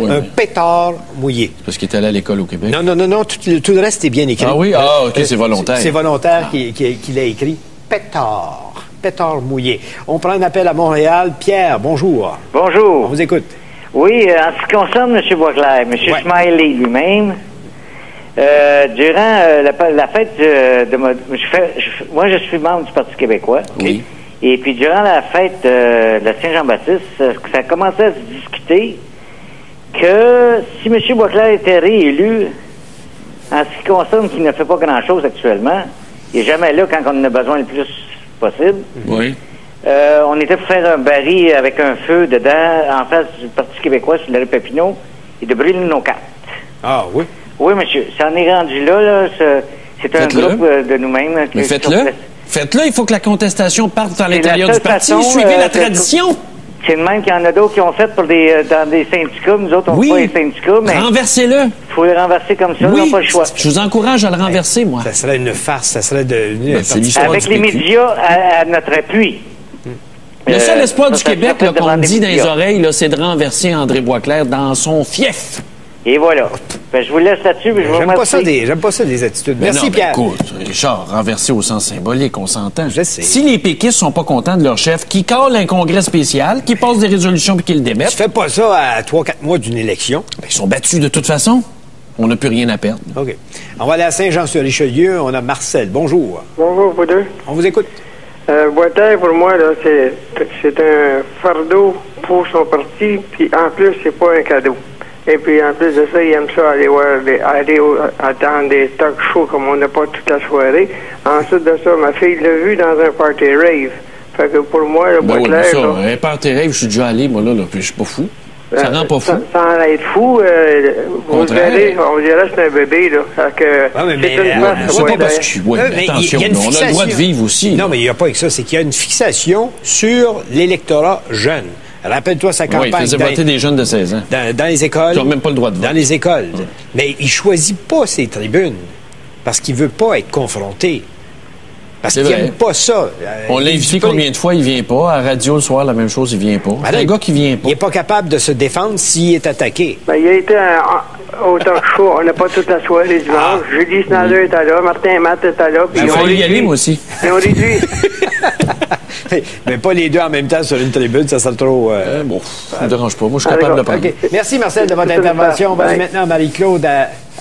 un pétard mouillé. Parce qu'il est allé à l'école au Québec. Non, tout le reste est bien écrit. Ah oui? OK, c'est volontaire. C'est volontaire qu'il a écrit pétard mouillé. On prend un appel à Montréal. Pierre, bonjour. Bonjour. On vous écoute. Oui, en ce qui concerne M. Boisclair, M. Smiley lui-même, durant la fête moi, je suis membre du Parti québécois. Oui. Et puis, durant la fête de la Saint-Jean-Baptiste, ça commençait à se discuter que si M. Boisclair était réélu, en ce qui concerne qu'il ne fait pas grand-chose actuellement, il n'est jamais là quand on en a besoin le plus possible. Oui. On était pour faire un baril avec un feu dedans, en face du Parti québécois, sur la rue Papineau, et de brûler nos cartes. Ah, oui? Oui, monsieur. Ça en est rendu là. C'est un groupe de nous-mêmes. Mais faites-le. Faites-le. Il faut que la contestation parte à l'intérieur du parti. Suivez la tradition. C'est le même qu'il y en a d'autres qui ont fait dans des syndicats. Nous autres, on ne fait pas les syndicats, mais... Renversez-le. Il faut le renverser comme ça. On n'a pas le choix. Je vous encourage à le renverser, moi. Ça serait une farce. Ça serait avec les médias à notre appui. Le seul espoir du Québec qu'on dit dans les oreilles, c'est de renverser André Boisclair dans son fief. Et voilà. Je vous laisse là-dessus. J'aime pas ça des attitudes. Merci, Pierre. Écoute, Richard, renversé au sens symbolique, on s'entend. Je sais. Si les péquistes sont pas contents de leur chef, qui callent un congrès spécial, qui passe des résolutions puis qui le démettent... Tu fais pas ça à 3-4 mois d'une élection. Ils sont battus de toute façon. On n'a plus rien à perdre. OK. On va aller à Saint-Jean-sur-Richelieu. On a Marcel. Bonjour. Bonjour, vous deux. On vous écoute. Boisclair, pour moi, là, c'est un fardeau pour son parti, puis en plus, c'est pas un cadeau. Et puis, en plus de ça, il aime ça aller attendre des talk shows comme on n'a pas toute la soirée. Ensuite de ça, ma fille l'a vu dans un party rave. Fait que pour moi, le Boisclair... Oui, un party rave, je suis déjà allé, moi, là, puis je suis pas fou. Ça rend pas fou. Sans être fou, on dirait que c'est un bébé, là. Mais c'est pas parce que... Oui, attention, on a le droit de vivre aussi. Non, mais il n'y a pas que ça. C'est qu'il y a une fixation sur l'électorat jeune. Rappelle-toi sa campagne. Oui, il faisait voter des jeunes de 16 ans. Dans les écoles. Qui n'ont même pas le droit de vote. Dans les écoles. Mais il ne choisit pas ses tribunes parce qu'il ne veut pas être confronté. Parce qu'il n'aime pas ça. On l'a invité combien de fois, il vient pas. À la radio, le soir, la même chose, il vient pas. C'est un gars qui vient pas. Il n'est pas capable de se défendre s'il est attaqué. Ben, il a été au talk show. On n'a pas toute la soirée dimanche. Julie Snyder était là, Martin Matt était là. J'ai failli y aller, moi aussi. Ils ont réduit. Mais pas les deux en même temps sur une tribune, ça serait trop... Bon, ça ne me dérange pas. Moi, je suis capable de le prendre. Okay. Merci, Marcel, de votre intervention. On va aller maintenant à Marie-Claude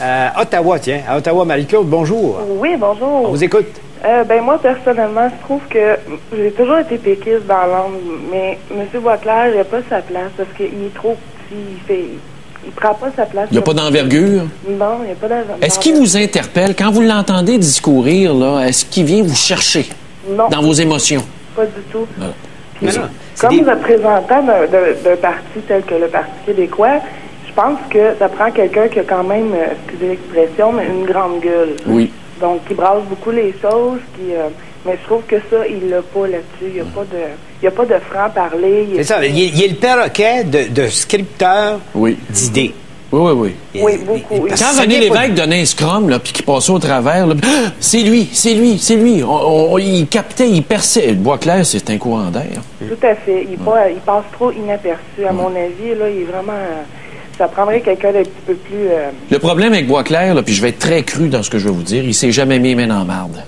à Ottawa. Tiens, à Ottawa, Marie-Claude, bonjour. Oui, bonjour. On vous écoute. Moi, personnellement, je trouve que j'ai toujours été péquiste dans l'âme, mais M. Boisclair, il n'a pas sa place parce qu'il est trop petit. Il prend pas sa place. Il n'y a pas d'envergure? Non, il n'y a pas d'envergure. Est-ce qu'il vous interpelle? Quand vous l'entendez discourir, là, est-ce qu'il vient vous chercher dans vos émotions? Pas du tout. Voilà. Puis, comme représentant d'un parti tel que le Parti québécois, je pense que ça prend quelqu'un qui a quand même, excusez l'expression, mais une grande gueule. Oui. Donc, qui brasse beaucoup les choses, mais je trouve que ça, il l'a pas là-dessus. Il n'y a pas de franc-parler. C'est ça. Il est le perroquet de scripteur d'idées. Oui. Oui, beaucoup. Quand René Lévesque donnait un scrum, puis qu'il passait au travers, là, c'est lui. Il captait, il perçait. Boisclair, c'est un courant d'air. Tout à fait. Il passe trop inaperçu. À mon avis, là, il est vraiment... Ça prendrait quelqu'un d'un petit peu plus... Le problème avec Boisclair, puis je vais être très cru dans ce que je vais vous dire, il s'est jamais mis les mains dans la marde.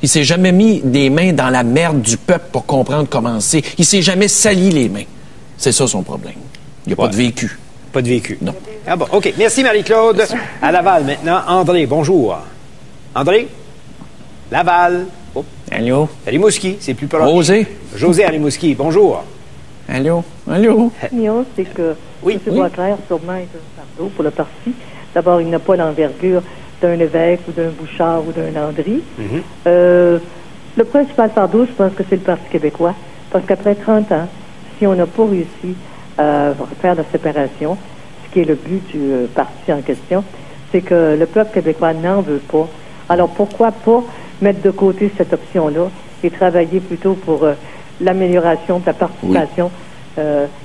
Il s'est jamais mis des mains dans la merde du peuple pour comprendre comment c'est. Il s'est jamais sali les mains. C'est ça son problème. Il n'y a pas de vécu. Pas de vécu. Non. Ah bon, OK. Merci, Marie-Claude. À Laval, maintenant. André, bonjour. André? Laval. Oh. Allô? À Rimouski, c'est plus proche. José à Rimouski, bonjour. Allô? C'est que M. Boisclair, sûrement, est un fardeau pour le parti. D'abord, il n'a pas l'envergure d'un Lévesque ou d'un Bouchard ou d'un Landry. Le principal fardeau, je pense que c'est le Parti québécois. Parce qu'après 30 ans, si on n'a pas réussi à faire la séparation, ce qui est le but du parti en question, c'est que le peuple québécois n'en veut pas. Alors, pourquoi pas mettre de côté cette option-là et travailler plutôt pour l'amélioration de la participation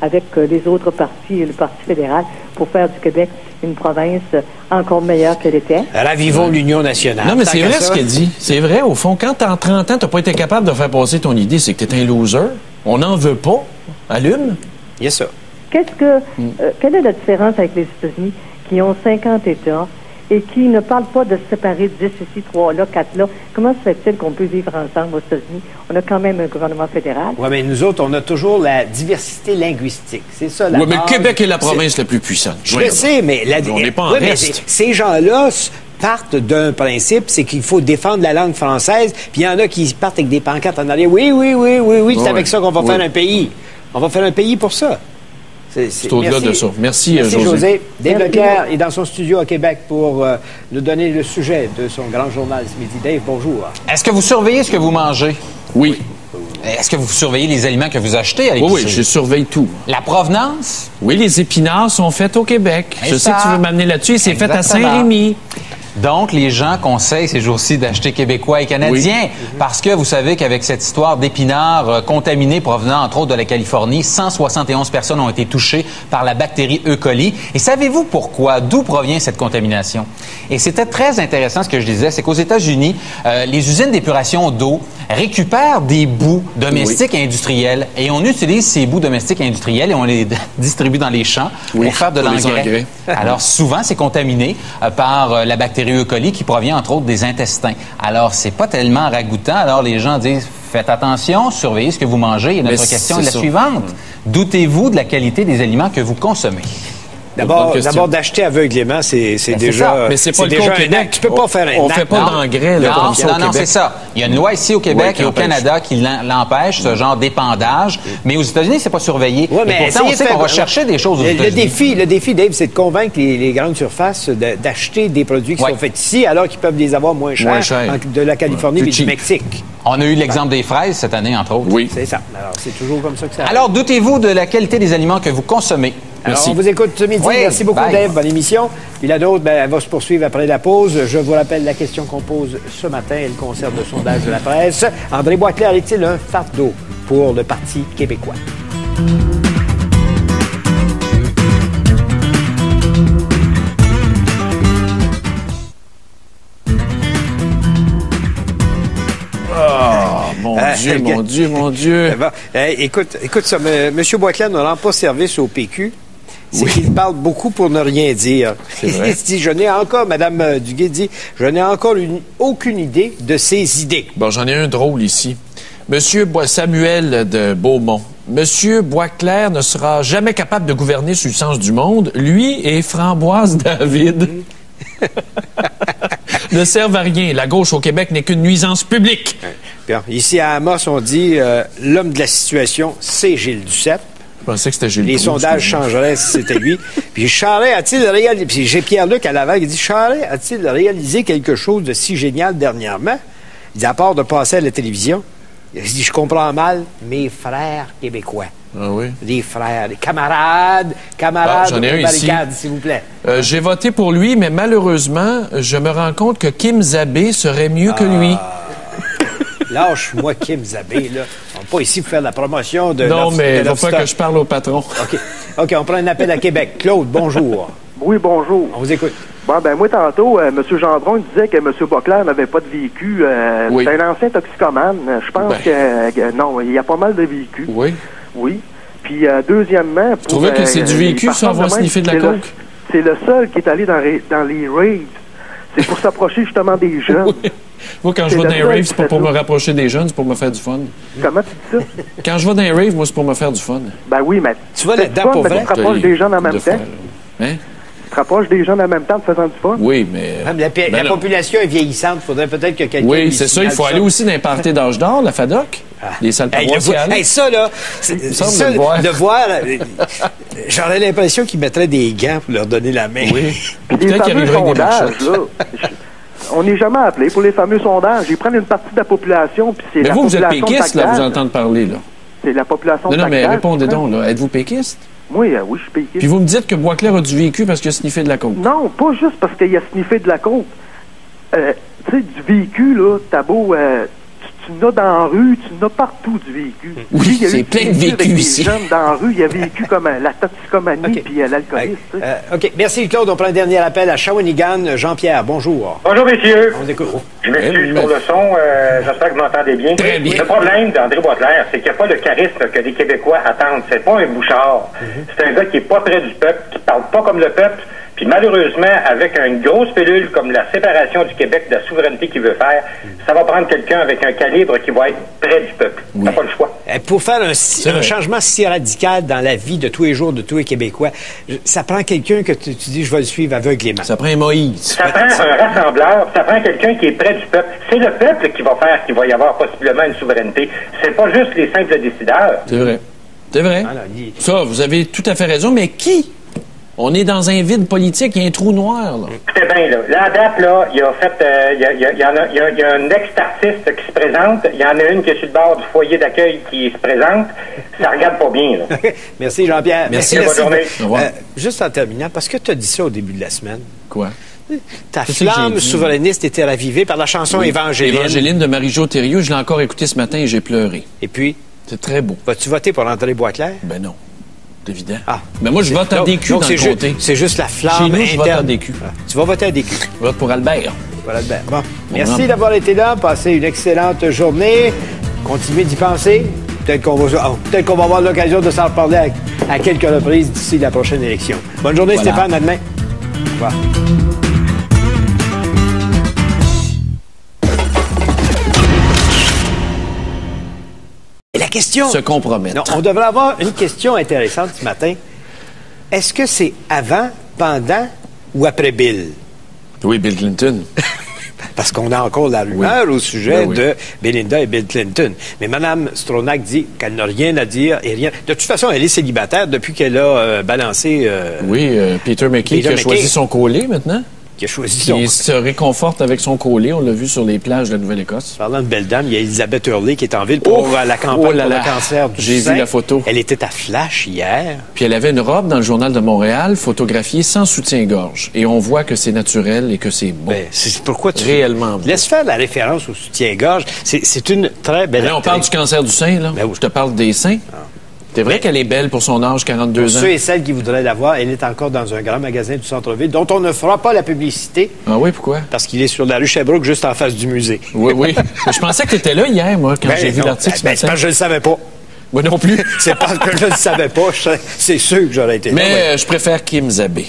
avec les autres partis et le Parti fédéral pour faire du Québec une province encore meilleure qu'elle était. Ravivons l'Union nationale. Non, mais c'est vrai ce qu'elle dit. C'est vrai, au fond. Quand en 30 ans, t'as pas été capable de faire passer ton idée, c'est que t'es un loser. On n'en veut pas. Allume. Yes, ça. Quelle est la différence avec les États-Unis qui ont 50 États et qui ne parlent pas de se séparer 10 ici, 3 là, 4 là? Comment se fait-il qu'on peut vivre ensemble aux États-Unis? On a quand même un gouvernement fédéral. Oui, mais nous autres, on a toujours la diversité linguistique. C'est ça, la base. Oui, mais le Québec est la province la plus puissante. Je sais, mais... on n'est pas en reste. Ces gens-là partent d'un principe, c'est qu'il faut défendre la langue française, puis il y en a qui partent avec des pancartes en arrière. Oui, c'est avec ça qu'on va faire un pays. On va faire un pays pour ça. C'est au-delà de ça. Merci José. Dave Leclerc est dans son studio à Québec pour nous donner le sujet de son grand journal ce midi. Dave, bonjour. Est-ce que vous surveillez ce que vous mangez? Oui. Est-ce que vous surveillez les aliments que vous achetez à l'épicerie? Oui, je surveille tout. La provenance? Oui, les épinards sont faits au Québec. Je sais que tu veux m'amener là-dessus. C'est fait à Saint-Rémy. Donc, les gens conseillent ces jours-ci d'acheter québécois et canadiens parce que vous savez qu'avec cette histoire d'épinards contaminés provenant entre autres de la Californie, 171 personnes ont été touchées par la bactérie E. coli. Et savez-vous pourquoi? D'où provient cette contamination? Et c'était très intéressant ce que je disais, c'est qu'aux États-Unis, les usines d'épuration d'eau récupèrent des boues domestiques et industriels et on utilise ces boues domestiques et industriels et on les distribue dans les champs pour faire de l'engrais. Alors souvent, c'est contaminé par la bactérie E. coli qui provient entre autres des intestins. Alors, c'est pas tellement ragoûtant. Alors, les gens disent, faites attention, surveillez ce que vous mangez. Et notre question est la suivante. Doutez-vous de la qualité des aliments que vous consommez? D'abord, d'acheter aveuglément, c'est déjà... Mais c'est pas le cas au Québec. Tu peux pas faire un On fait pas d'engrais. Non, c'est ça. Il y a une loi ici au Québec et au Canada qui l'empêche, ce genre d'épandage. Mais aux États-Unis, c'est pas surveillé. Ouais, mais pourtant, on sait qu'on va chercher des choses aux États-Unis. Le défi, Dave, c'est de convaincre les grandes surfaces d'acheter des produits qui sont faits ici alors qu'ils peuvent les avoir moins cher de la Californie et du Mexique. On a eu l'exemple des fraises cette année, entre autres. Oui. C'est ça. Alors, c'est toujours comme ça que ça arrive. Alors, doutez-vous de la qualité des aliments que vous consommez? Alors, on vous écoute ce midi. Oui, merci beaucoup, Dave. Bonne émission. Puis la nôtre, elle va se poursuivre après la pause. Je vous rappelle la question qu'on pose ce matin. Elle concerne le sondage de la presse. André Boisclair est-il un fardeau pour le Parti québécois? Mon Dieu. Écoute ça. M. Boisclair ne rend pas service au PQ. C'est qu'il parle beaucoup pour ne rien dire. Il dit, Mme Duguay dit, je n'ai encore aucune idée de ses idées. Bon, j'en ai un drôle ici. Monsieur Samuel de Beaumont. Monsieur Boisclair ne sera jamais capable de gouverner sur le sens du monde. Lui et Framboise David ne servent à rien. La gauche au Québec n'est qu'une nuisance publique. Bien. Ici, à Amos, on dit l'homme de la situation, c'est Gilles Duceppe. Je pensais que c'était Gilles Les sondages changeraient si c'était lui. Puis Charest a-t-il réalisé... Puis j'ai Pierre-Luc à Laval qui dit, Charest a-t-il réalisé quelque chose de si génial dernièrement? Il dit, à part de passer à la télévision, il dit, je comprends mal mes frères québécois. Ah oui? Les frères, les camarades j'en ai de un barricade, ici. s'il vous plaît. J'ai voté pour lui, mais malheureusement, je me rends compte que Kim Zabé serait mieux que lui. Lâche-moi Kim Zabé, là. On n'est pas ici pour faire de la promotion de... Non, mais il va falloir que je parle au patron. OK, on prend un appel à Québec. Claude, bonjour. Oui, bonjour. On vous écoute. Bon, moi, tantôt, M. Gendron disait que M. Boisclair n'avait pas de véhicule. C'est un ancien toxicomane. Je pense que non, il y a pas mal de véhicules. Oui. Oui. Puis, deuxièmement... Vous trouvez que c'est du véhicule sans avoir sniffé de la coke? C'est le seul qui est allé dans les raves. C'est pour s'approcher justement des jeunes. Oui. Moi, quand je vais dans les raves, c'est pas pour me rapprocher des jeunes, c'est pour me faire du fun. Comment tu dis ça? Quand je vais dans les raves, moi, c'est pour me faire du fun. Ben oui, mais... Tu vas là-dedans pour vrai? Tu te rapproches des jeunes en même temps. Hein? Tu te rapproches des jeunes en même temps en te faisant du fun? Oui, mais... La population est vieillissante. Il faudrait peut-être que quelqu'un... Oui, c'est ça. Il faut aller aussi dans les parties d'âge d'or, la FADOC. Les salles paroissiales. Ça, là... de voir... J'aurais l'impression qu'ils mettraient des gants pour leur donner la main. Oui. Puis les fameux sondages, là... On n'est jamais appelé pour les fameux sondages. Ils prennent une partie de la population, puis c'est la population. Mais vous êtes péquiste, là, vous entendez parler, là. C'est la population de Non, mais répondez donc, là. Êtes-vous péquiste? Oui, oui, je suis péquiste. Puis vous me dites que Boisclair a du véhicule parce qu'il a sniffé de la coke. Non, pas juste parce qu'il a sniffé de la coke. Tu sais, du véhicule, là, t'as beau... tu n'as dans la rue, tu n'as partout du véhicule. Oui, c'est plein de véhicules ici. Les jeunes dans la rue, il y a vécu comme la toxicomanie puis l'alcoolisme. OK. Merci, Claude. On prend un dernier appel à Shawinigan. Jean-Pierre, bonjour. Bonjour, messieurs. On vous écoute. Je m'excuse pour le son. J'espère que vous m'entendez bien. Très bien. Le problème d'André Boisclair, c'est qu'il n'y a pas le charisme que les Québécois attendent. C'est pas un bouchard. C'est un gars qui est pas près du peuple, qui parle pas comme le peuple. Puis malheureusement, avec une grosse pilule comme la séparation du Québec de la souveraineté qu'il veut faire, ça va prendre quelqu'un avec un calibre qui va être près du peuple. Oui. T'as pas le choix. Pour faire un changement si radical dans la vie de tous les jours de tous les Québécois, ça prend quelqu'un que tu dis, je vais le suivre aveuglément. Ça prend un Moïse. Ça prend un rassembleur, ça prend quelqu'un qui est près du peuple. C'est le peuple qui va faire qu'il va y avoir possiblement une souveraineté. C'est pas juste les simples décideurs. C'est vrai. C'est vrai. Ça, vous avez tout à fait raison, mais qui On est dans un vide politique, il y a un trou noir, là. Écoutez bien, là. Là, à date, là, il y a un ex-artiste qui se présente. Il y en a une qui est sur le bord du foyer d'accueil qui se présente. Ça regarde pas bien, là. Merci, Jean-Pierre. Merci. Bonne journée. Au revoir. Juste en terminant, parce que tu as dit ça au début de la semaine. Quoi? Ta flamme souverainiste était ravivée par la chanson Évangéline. Évangéline de Marie-Jo Thériault. Je l'ai encore écoutée ce matin et j'ai pleuré. Et puis? C'est très beau. Vas-tu voter pour André Boisclair? Ben non. C'est évident. Ah. Mais moi, je vote à DQ dans le comté. C'est juste la flamme Chez nous, je vote à interne. DQ. Ah. Tu vas voter à DQ. Je vote pour Albert. Voilà, ben, bon. Merci d'avoir été là. Passez une excellente journée. Continuez d'y penser. Peut-être qu'on va avoir l'occasion de s'en reparler à quelques reprises d'ici la prochaine élection. Bonne journée, Voilà. Stéphane. À demain. Au revoir. Et la question... Se compromettre. Non, on devrait avoir une question intéressante ce matin. Est-ce que c'est avant, pendant ou après Bill? Oui, Bill Clinton. Parce qu'on a encore la rumeur au sujet de Belinda et Bill Clinton. Mais Mme Stronach dit qu'elle n'a rien à dire et rien... De toute façon, elle est célibataire depuis qu'elle a balancé... Peter McKay qui a choisi son collet maintenant. Qui a choisi son... Il se réconforte avec son collet. On l'a vu sur les plages de la Nouvelle-Écosse. Parlant de belle dame, il y a Elisabeth Hurley qui est en ville pour la campagne pour le cancer du sein. J'ai vu la photo. Elle était à Flash hier. Puis elle avait une robe dans le Journal de Montréal, photographiée sans soutien-gorge. Et on voit que c'est naturel et que c'est beau. Ben, c'est pourquoi tu... Réellement beau. Laisse faire la référence au soutien-gorge. C'est une très belle... Là, on parle du cancer du sein, là. Je te parle des seins. C'est vrai qu'elle est belle pour son âge, 42 ans. Pour ceux et celles qui voudraient la voir, elle est encore dans un grand magasin du centre-ville dont on ne fera pas la publicité. Ah oui, pourquoi? Parce qu'il est sur la rue Sherbrooke, juste en face du musée. Oui, oui. Je pensais que tu étais là hier, moi, quand j'ai vu l'article ce matin. C'est parce que je ne le savais pas. Moi non plus. C'est parce que je ne le savais pas. C'est sûr que j'aurais été là. Mais je préfère Kim Zabé.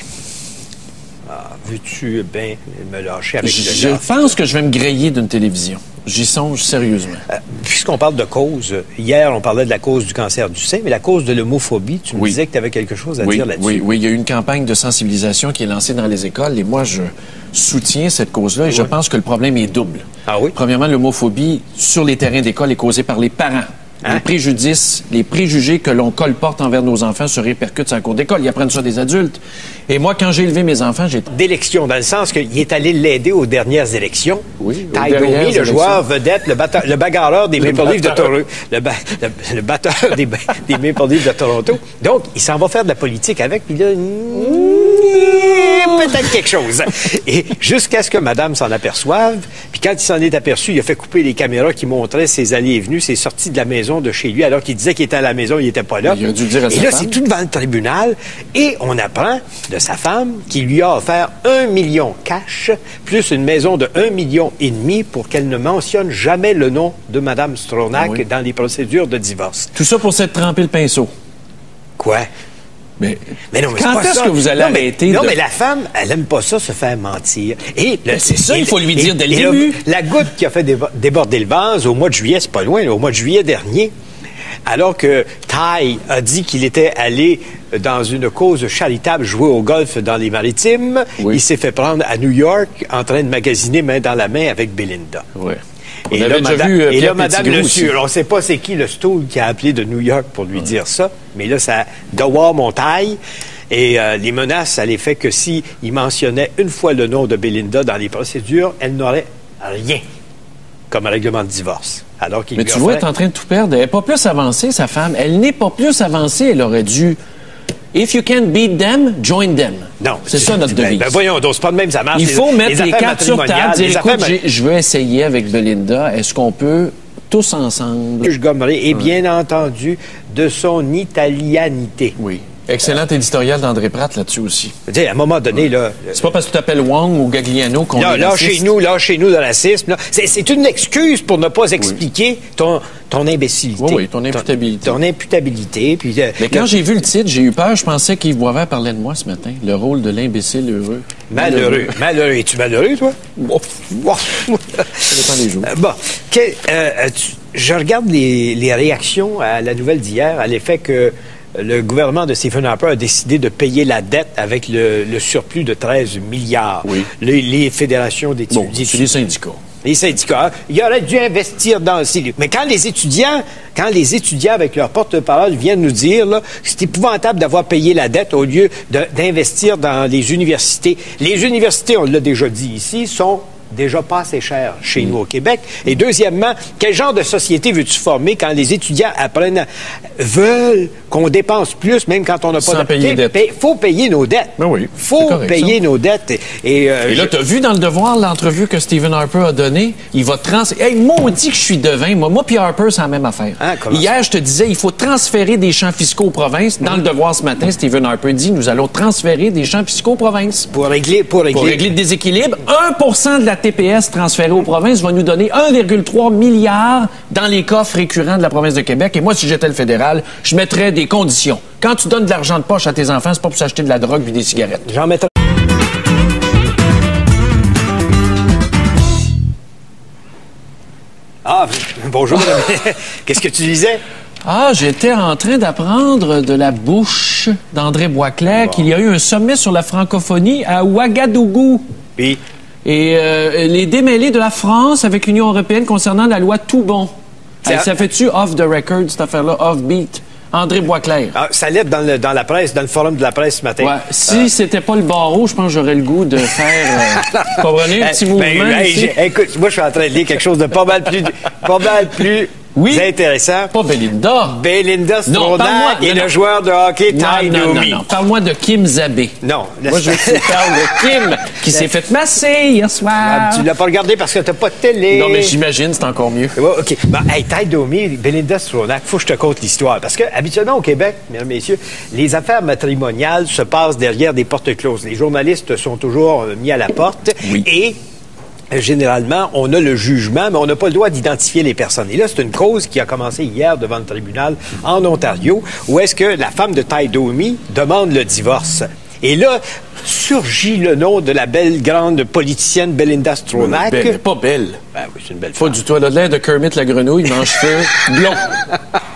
Ah, veux-tu bien me lâcher avec Je pense que je vais me griller d'une télévision. J'y songe sérieusement. Puisqu'on parle de cause, hier, on parlait de la cause du cancer du sein, mais la cause de l'homophobie, tu me disais que tu avais quelque chose à dire là-dessus. Oui, il y a eu une campagne de sensibilisation qui est lancée dans les écoles et moi, je soutiens cette cause-là et je pense que le problème est double. Ah oui? Premièrement, l'homophobie sur les terrains d'école est causée par les parents. Les préjudices, les préjugés que l'on colporte envers nos enfants se répercutent sur la cour d'école. Ils apprennent ça des adultes. Et moi, quand j'ai élevé mes enfants, j'ai... D'élection, dans le sens qu'il est allé l'aider aux dernières élections. Oui, Ty Domi, le joueur vedette, le bagarreur des Maple Leafs de Toronto. Le batteur des Maple Leafs de Toronto. Donc, il s'en va faire de la politique avec, puis là... peut-être quelque chose. Et jusqu'à ce que madame s'en aperçoive, puis quand il s'en est aperçu, il a fait couper les caméras qui montraient ses allées et venues, ses sorties de la maison de chez lui, alors qu'il disait qu'il était à la maison, il n'était pas là. Il a dû le dire à sa et là, femme. c'est tout devant le tribunal, et on apprend de sa femme qui lui a offert 1 million cash, plus une maison de 1,5 million pour qu'elle ne mentionne jamais le nom de madame Stronach dans les procédures de divorce. Tout ça pour s'être trempé le pinceau. Quoi? Mais non, mais quand est-ce que vous allez arrêter Non, mais la femme, elle aime pas ça, se faire mentir. Et c'est ça, il faut lui dire dès le début. La goutte qui a fait déborder le vase au mois de juillet, c'est pas loin, là, au mois de juillet dernier, alors que Ty a dit qu'il était allé dans une cause charitable jouer au golf dans les Maritimes, il s'est fait prendre à New York en train de magasiner main dans la main avec Belinda. Oui. Et là, madame le su. On ne sait pas c'est qui le stool qui a appelé de New York pour lui dire ça, mais là, ça Dewar Montaille. Et les menaces à l'effet que s'il mentionnait une fois le nom de Belinda dans les procédures, elle n'aurait rien comme règlement de divorce. Alors qu'il mais tu vois, elle est en train de tout perdre. Elle n'est pas plus avancée, sa femme. Elle n'est pas plus avancée. Elle aurait dû... If you can't beat them, join them. Non. C'est ça notre devise. Ben voyons donc, c'est pas de même, ça marche. Il faut mettre les cartes sur table, dire, écoute, je veux essayer avec Belinda. Est-ce qu'on peut tous ensemble... Je gommerai, et bien entendu, de son italianité. Oui. Excellent éditorial d'André Pratt là-dessus aussi. Tu sais, à un moment donné, là... C'est pas parce que tu t'appelles Wong ou Gagliano qu'on est raciste. Lâchez-nous de racisme. C'est une excuse pour ne pas expliquer ton imbécilité. Oui, ton imputabilité. Ton imputabilité. Puis, mais quand j'ai vu le titre, j'ai eu peur. Je pensais qu'Yves Boisvert parlait de moi ce matin. Le rôle de l'imbécile heureux. Malheureux. Es-tu malheureux, toi? Ça dépend des jours. Je regarde les réactions à la nouvelle d'hier, à l'effet que le gouvernement de Stephen Harper a décidé de payer la dette avec le surplus de 13 milliards. Oui. Les fédérations d'études. Bon, c'est les syndicats. les syndicats, il aurait dû investir dans... Mais quand les étudiants avec leur porte-parole viennent nous dire là, que c'est épouvantable d'avoir payé la dette au lieu d'investir dans les universités. Les universités, on l'a déjà dit ici, sont déjà pas assez cher chez nous au Québec. Et deuxièmement, quel genre de société veux-tu former quand les étudiants veulent qu'on dépense plus, même quand on n'a pas de dette? Il faut payer nos dettes. Ben oui, faut payer nos dettes. Et là, tu as vu dans Le Devoir l'entrevue que Stephen Harper a donnée? Il va Hey, maudit que je suis devin. Moi puis Harper, c'est la même affaire. Hier, je te disais, il faut transférer des champs fiscaux aux provinces. Dans Le Devoir ce matin, Stephen Harper dit, nous allons transférer des champs fiscaux aux provinces. Pour régler le déséquilibre. 1% de la TPS transférée aux provinces va nous donner 1,3 milliard dans les coffres récurrents de la province de Québec. Et moi, si j'étais le fédéral, je mettrais des conditions. Quand tu donnes de l'argent de poche à tes enfants, c'est pas pour s'acheter de la drogue puis des cigarettes. J'en mettrais... Ah, bonjour. Qu'est-ce que tu disais? Ah, j'étais en train d'apprendre de la bouche d'André Boisclair qu'il y a eu un sommet sur la francophonie à Ouagadougou. Oui. Et les démêlés de la France avec l'Union européenne concernant la loi Toubon. Ça fait-tu off the record, cette affaire-là, off beat? André Boisclair. Ah, ça l'est dans la presse, dans le forum de la presse ce matin. Ouais. Si c'était pas le barreau, je pense que j'aurais le goût de faire, comprenez, un petit mouvement. Écoute, moi, je suis en train de lire quelque chose de pas mal plus intéressant. Pas Belinda. Belinda Stronach et le joueur de hockey Ty Domi. Non. Parle-moi de Kim Zabé. Non. Moi, je veux que tu parles de Kim, qui s'est fait masser hier soir. Tu l'as pas regardé parce que t'as pas de télé. Non, mais j'imagine, c'est encore mieux. Ouais, OK. Bon, Ty Domi, Belinda Stronach, faut que je te conte l'histoire. Parce que, habituellement, au Québec, mesdames et messieurs, les affaires matrimoniales se passent derrière des portes closes. Les journalistes sont toujours mis à la porte. Oui. Et généralement, on a le jugement, mais on n'a pas le droit d'identifier les personnes. Et là, c'est une cause qui a commencé hier devant le tribunal en Ontario, où est-ce que la femme de Ty Domi demande le divorce. Et là, surgit le nom de la belle grande politicienne Belinda Stronach. Belle, pas belle. Ben oui, c'est une belle femme. Pas du tout. Elle a l'air de Kermit la grenouille, mais en cheveux blonds.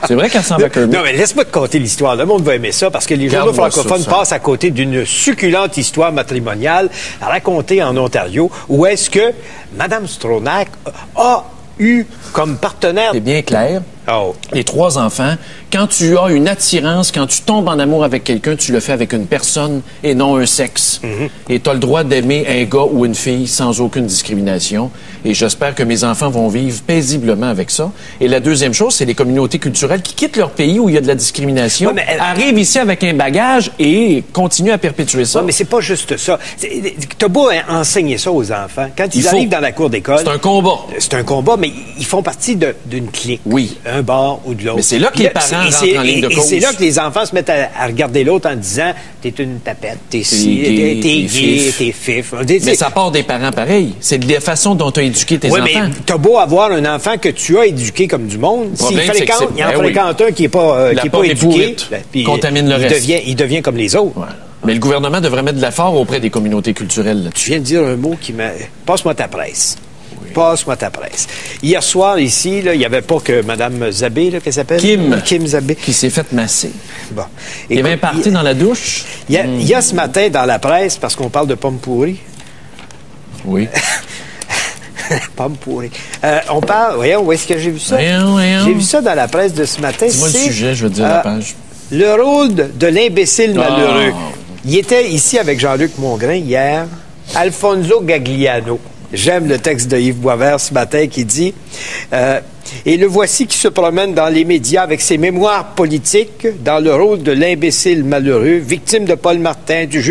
C'est vrai qu'elle ressemble à Kermit. Non, mais laisse-moi te conter l'histoire. Le monde va aimer ça parce que les journaux francophones passent à côté d'une succulente histoire matrimoniale racontée en Ontario où est-ce que Mme Stronach a eu comme partenaire... C'est bien clair. Oh. Les 3 enfants, quand tu as une attirance, quand tu tombes en amour avec quelqu'un, tu le fais avec une personne et non un sexe. Et tu as le droit d'aimer un gars ou une fille sans aucune discrimination. Et j'espère que mes enfants vont vivre paisiblement avec ça. Et la deuxième chose, c'est les communautés culturelles qui quittent leur pays où il y a de la discrimination, arrivent ici avec un bagage et continuent à perpétuer ça. Ouais, mais c'est pas juste ça. T'as beau enseigner ça aux enfants. Quand ils arrivent dans la cour d'école... C'est un combat. C'est un combat, mais ils font partie d'une clique. Oui. Un bord ou de l'autre. Mais c'est là que les parents rentrent en ligne de cause. Et c'est là que les enfants se mettent à regarder l'autre en disant « T'es une tapette, t'es ci, t'es gay, t'es fif. » Mais ça part des parents pareil. C'est de la façon dont tu as éduqué tes enfants. Oui, mais t'as beau avoir un enfant que tu as éduqué comme du monde, s'il en fréquente un qui n'est pas éduqué, il contamine le reste. Il devient comme les autres. Voilà. Mais le gouvernement devrait mettre de l'effort auprès des communautés culturelles. Tu viens de dire un mot qui m'a... Passe-moi ta presse. Passe-moi ta presse. Hier soir, ici, là, il n'y avait pas que Mme Zabé, qu'elle s'appelle? Kim Zabé. Qui s'est fait masser. Bon. Il y avait un party dans la douche. Il y a ce matin dans la presse, parce qu'on parle de pommes pourries. Oui. Pommes pourries. On parle... Voyons, où est-ce que j'ai vu ça? Voyons. J'ai vu ça dans la presse de ce matin. Dis-moi le sujet, je veux dire la page. Le rôle de l'imbécile malheureux. Il était ici avec Jean-Luc Mongrain hier, Alfonso Gagliano. J'aime le texte de Yves Boisvert ce matin qui dit et le voici qui se promène dans les médias avec ses mémoires politiques dans le rôle de l'imbécile malheureux, victime de Paul Martin, du juge